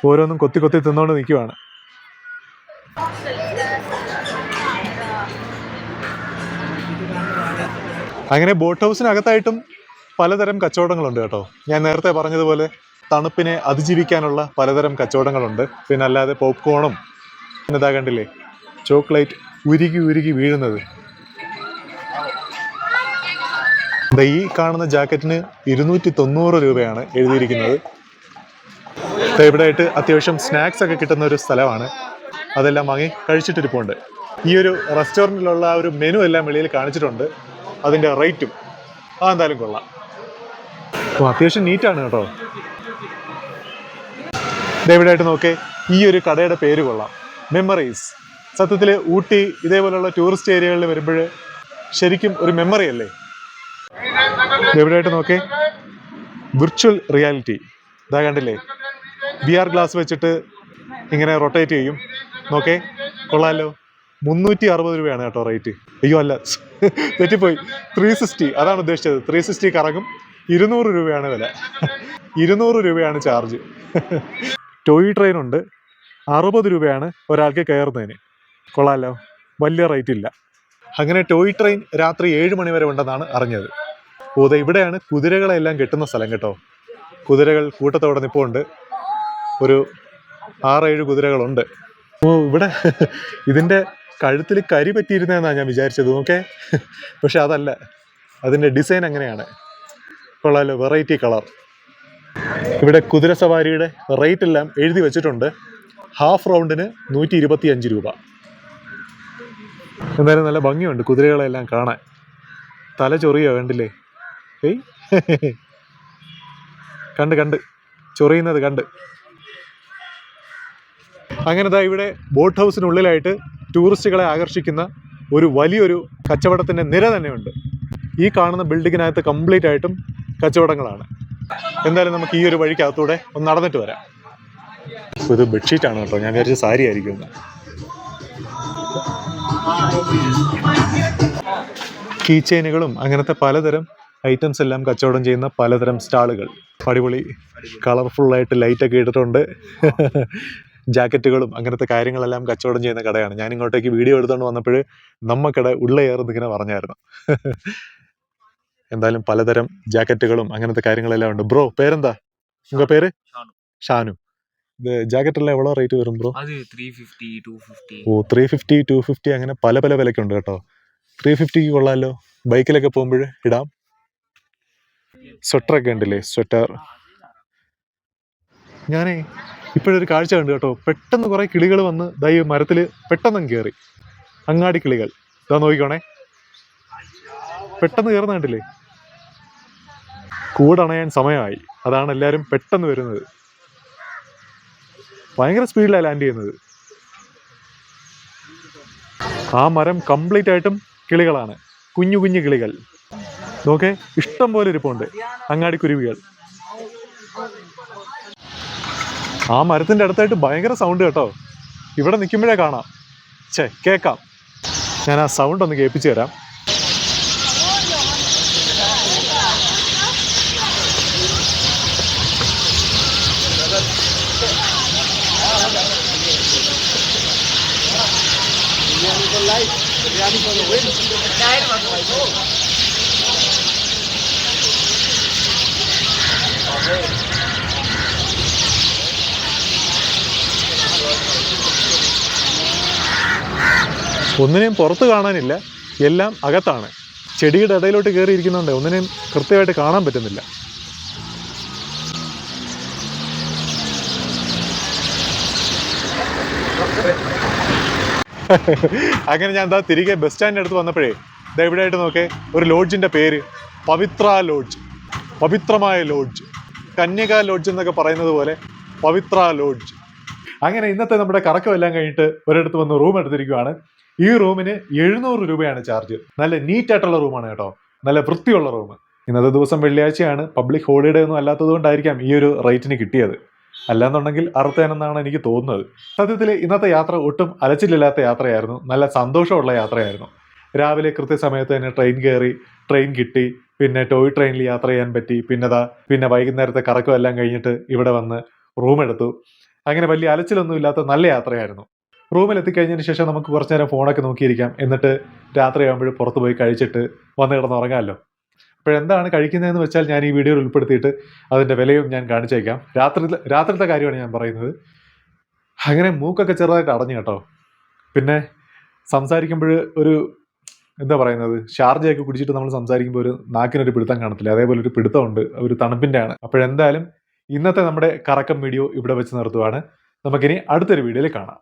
ഓരോന്നും കൊത്തി കൊത്തി തിന്നോണ്ട് നിൽക്കുവാണ്. അങ്ങനെ ബോട്ട് ഹൗസിനകത്തായിട്ടും പലതരം കച്ചവടങ്ങളുണ്ട് കേട്ടോ. ഞാൻ നേരത്തെ പറഞ്ഞതുപോലെ തണുപ്പിനെ അതിജീവിക്കാനുള്ള പലതരം കച്ചവടങ്ങളുണ്ട്. പിന്നെ അല്ലാതെ പോപ്കോണും ഇതാ കണ്ടില്ലേ, ചോക്ലേറ്റ് ഉരുകി ഉരുകി വീഴുന്നത്. ഈ കാണുന്ന ജാക്കറ്റിന് 290 രൂപയാണ് എഴുതിയിരിക്കുന്നത്. ഇവിടെ ആയിട്ട് അത്യാവശ്യം സ്നാക്സ് ഒക്കെ കിട്ടുന്ന ഒരു സ്ഥലമാണ്. അതെല്ലാം വാങ്ങി കഴിച്ചിട്ടിരിപ്പുണ്ട്. ഈ ഒരു റെസ്റ്റോറൻറ്റിലുള്ള ആ ഒരു മെനു എല്ലാം വെളിയിൽ കാണിച്ചിട്ടുണ്ട്, അതിൻ്റെ റേറ്റും. അതെന്തായാലും കൊള്ളാം. അപ്പോൾ അത്യാവശ്യം നീറ്റാണ് കേട്ടോ. ഇവിടെ ആയിട്ട് നോക്കേ, ഈ ഒരു കടയുടെ പേര് കൊള്ളാം, മെമ്മറീസ്. സത്യത്തിൽ ഊട്ടി ഇതേപോലെയുള്ള ടൂറിസ്റ്റ് ഏരിയകളിൽ വരുമ്പോൾ ശരിക്കും ഒരു മെമ്മറി അല്ലേ. എവിടെയായിട്ട് നോക്കേ, വിർച്വൽ റിയാലിറ്റി. ഇതാ കണ്ടില്ലേ, VR ഗ്ലാസ് വെച്ചിട്ട് ഇങ്ങനെ റൊട്ടേറ്റ് ചെയ്യും. നോക്കേ, കൊള്ളാമല്ലോ. 360 രൂപയാണ് കേട്ടോ റേറ്റ്. അയ്യോ അല്ല, തെറ്റിപ്പോയി, 360. അതാണ് ഉദ്ദേശിച്ചത്. 360 കറങ്ങും. 200 രൂപയാണ് വില. 200 രൂപയാണ് ചാർജ്. ടോയ് ട്രെയിൻ ഉണ്ട്, 60 രൂപയാണ് ഒരാൾക്ക് കയറുന്നതിന്. കൊള്ളാമല്ലോ, വലിയ റേറ്റ് ഇല്ല. അങ്ങനെ ടോയ് ട്രെയിൻ രാത്രി 7 മണി വരെ ഉണ്ടെന്നാണ് അറിഞ്ഞത്. ഇവിടെയാണ് കുതിരകളെല്ലാം കെട്ടുന്ന സ്ഥലം കേട്ടോ. കുതിരകൾ കൂട്ടത്തോടെ നിൽപ്പുണ്ട്. ഒരു 6-7 കുതിരകളുണ്ട്. ഇവിടെ ഇതിൻ്റെ കഴുത്തിൽ കരി പറ്റിയിരുന്നതെന്നാണ് ഞാൻ വിചാരിച്ചത്. ഓക്കെ, പക്ഷെ അതല്ല, അതിൻ്റെ ഡിസൈൻ അങ്ങനെയാണ്. കൊള്ളാമല്ലോ, വെറൈറ്റി കളർ. ഇവിടെ കുതിര സവാരിയുടെ റേറ്റ് എല്ലാം എഴുതി വെച്ചിട്ടുണ്ട്. ഹാഫ് റൗണ്ടിന് 125 രൂപ. എന്തായാലും നല്ല ഭംഗിയുണ്ട് കുതിരകളെല്ലാം കാണാൻ. തല ചൊറിയോ, കണ്ടില്ലേ? കണ്ട് ചൊറിയുന്നത് കണ്ട്. അങ്ങനെതാ ഇവിടെ ബോട്ട് ഹൗസിനുള്ളിലായിട്ട് ടൂറിസ്റ്റുകളെ ആകർഷിക്കുന്ന ഒരു വലിയൊരു കച്ചവടത്തിൻ്റെ നിര തന്നെയുണ്ട്. ഈ കാണുന്ന ബിൽഡിങ്ങിനകത്ത് കംപ്ലീറ്റ് ആയിട്ടും കച്ചവടങ്ങളാണ്. എന്തായാലും നമുക്ക് ഈ ഒരു വഴിക്കകത്തൂടെ ഒന്ന് നടന്നിട്ട് വരാം. ഇത് ബെഡ്ഷീറ്റാണ് കേട്ടോ, ഞാൻ വിചാരിച്ച സാരി ആയിരിക്കും. കീ ചെയിനുകളും അങ്ങനത്തെ പലതരം ഐറ്റംസ് എല്ലാം കച്ചവടം ചെയ്യുന്ന പലതരം സ്റ്റാളുകൾ. അടിപൊളി കളർഫുള്ളായിട്ട് ലൈറ്റൊക്കെ ഇട്ടിട്ടുണ്ട്. ജാക്കറ്റുകളും അങ്ങനത്തെ കാര്യങ്ങളെല്ലാം കച്ചവടം ചെയ്യുന്ന കടയാണ്. ഞാൻ ഇങ്ങോട്ടേക്ക് വീഡിയോ എടുത്തുകൊണ്ട് വന്നപ്പോൾ നമ്മക്കട ഉള്ളയേറുന്ന ഇങ്ങനെ പറഞ്ഞായിരുന്നു. എന്തായാലും പലതരം ജാക്കറ്റുകളും അങ്ങനത്തെ കാര്യങ്ങളെല്ലാം ഉണ്ട്. ബ്രോ പേരെന്താ? നിങ്ങളുടെ പേര്? ഷാനു. ഇത് ജാക്കറ്റെല്ലാം എவ்வளோ റേറ്റ് വരും ബ്രോ? 350, 250. 350, 250 അങ്ങനെ പല പല വിലക്കുണ്ട് കേട്ടോ. 350 കൊള്ളാമല്ലോ, ബൈക്കിലൊക്കെ പോകുമ്പോൾ ഇടാം. സ്വെറ്ററൊക്കെ ഉണ്ടല്ലേ, സ്വെറ്റർ. ഞാനേ ഇപ്പോഴൊരു കാഴ്ച കണ്ടു കേട്ടോ. പെട്ടെന്ന് കുറേ കിളികൾ വന്ന് ഈ മരത്തിൽ പെട്ടെന്ന് കയറി. അങ്ങാടി കിളികൾ. ഇതാ നോക്കിക്കോണേ, പെട്ടെന്ന് കയറുന്ന കണ്ടില്ലേ. കൂടണയാൻ സമയമായി, അതാണ് എല്ലാവരും പെട്ടെന്ന് വരുന്നത്. ഭയങ്കര സ്പീഡിലാണ് ലാൻഡ് ചെയ്യുന്നത്. ആ മരം കംപ്ലീറ്റ് ആയിട്ടും കിളികളാണ്, കുഞ്ഞു കുഞ്ഞു കിളികൾ. നോക്കേ, ഇഷ്ടം പോലെ ഇരിപ്പുണ്ട് അങ്ങാടിക്കുരുവികൾ. ആ മരത്തിൻ്റെ അടുത്തായിട്ട് ഭയങ്കര സൗണ്ട് കേട്ടോ. ഇവിടെ നിൽക്കുമ്പോഴേ കാണാം, കേൾക്കാം. ഞാൻ ആ സൗണ്ട് ഒന്ന് കേൾപ്പിച്ചു തരാം. ഒന്നിനെയും പുറത്ത് കാണാനില്ല, എല്ലാം അകത്താണ്. ചെടിയുടെ ഇടയിലോട്ട് കയറിയിരിക്കുന്നുണ്ട്, ഒന്നിനെയും കൃത്യമായിട്ട് കാണാൻ പറ്റുന്നില്ല. അങ്ങനെ ഞാൻ എന്താ തിരികെ ബസ് സ്റ്റാൻഡിൻ്റെ അടുത്ത് വന്നപ്പോഴേ ഇതാ ഇവിടെ ആയിട്ട് നോക്കേ, ഒരു ലോഡ്ജിൻ്റെ പേര് പവിത്ര ലോഡ്ജ്, പവിത്രമായ ലോഡ്ജ്, കന്യക ലോഡ്ജ് എന്നൊക്കെ പറയുന്നത് പോലെ പവിത്ര ലോഡ്ജ്. അങ്ങനെ ഇന്നത്തെ നമ്മുടെ കറക്കമെല്ലാം കഴിഞ്ഞിട്ട് ഒരിടത്ത് വന്ന് റൂം എടുത്തിരിക്കുകയാണ്. ഈ റൂമിന് 700 രൂപയാണ് ചാർജ്. നല്ല നീറ്റ് ആയിട്ടുള്ള റൂമാണ് കേട്ടോ, നല്ല വൃത്തിയുള്ള റൂം. ഇന്നത്തെ ദിവസം വെള്ളിയാഴ്ചയാണ്, പബ്ലിക് ഹോളിഡേ ഒന്നും അല്ലാത്തത് കൊണ്ടായിരിക്കാം ഈ ഒരു റേറ്റിന് കിട്ടിയത്. അല്ലാന്നുണ്ടെങ്കിൽ അറുത്തേനെന്നാണ് എനിക്ക് തോന്നുന്നത്. സത്യത്തിൽ ഇന്നത്തെ യാത്ര ഒട്ടും അലച്ചിലില്ലാത്ത യാത്രയായിരുന്നു, നല്ല സന്തോഷമുള്ള യാത്രയായിരുന്നു. രാവിലെ കൃത്യസമയത്ത് തന്നെ ട്രെയിൻ കയറി, ട്രെയിൻ കിട്ടി, പിന്നെ ടോയ് ട്രെയിനിൽ യാത്ര ചെയ്യാൻ പറ്റി. പിന്നെ വൈകുന്നേരത്തെ കറക്കമെല്ലാം കഴിഞ്ഞിട്ട് ഇവിടെ വന്ന് റൂം എടുത്തു. അങ്ങനെ വലിയ അലച്ചിലൊന്നും ഇല്ലാത്ത നല്ല യാത്രയായിരുന്നു. റൂമിൽ എത്തിക്കഴിഞ്ഞതിന് ശേഷം നമുക്ക് കുറച്ച് നേരം ഫോണൊക്കെ നോക്കിയിരിക്കാം. എന്നിട്ട് രാത്രിയാകുമ്പോൾ പുറത്ത് പോയി കഴിച്ചിട്ട് വന്ന് കിടന്ന് ഉറങ്ങാമല്ലോ. അപ്പോഴെന്താണ് കഴിക്കുന്നതെന്ന് വെച്ചാൽ ഞാൻ ഈ വീഡിയോയിൽ ഉൾപ്പെടുത്തിയിട്ട് അതിൻ്റെ വിലയും ഞാൻ കാണിച്ചേക്കാം. രാത്രിത്തെ കാര്യമാണ് ഞാൻ പറയുന്നത്. അങ്ങനെ മൂക്കൊക്കെ ചെറുതായിട്ട് അടഞ്ഞു കേട്ടോ. പിന്നെ സംസാരിക്കുമ്പോൾ ഒരു എന്താ പറയുന്നത്, ഷാർജയൊക്കെ കുടിച്ചിട്ട് നമ്മൾ സംസാരിക്കുമ്പോൾ ഒരു നാക്കിനൊരു പിടുത്തം കാണത്തില്ല, അതേപോലെ ഒരു പിടുത്തമുണ്ട്, ഒരു തണുപ്പിൻ്റെ ആണ്. അപ്പോഴെന്തായാലും ഇന്നത്തെ നമ്മുടെ കറക്കം വീഡിയോ ഇവിടെ വെച്ച് നിർത്തുവാണ്. നമുക്കിനി അടുത്തൊരു വീഡിയോയിൽ കാണാം.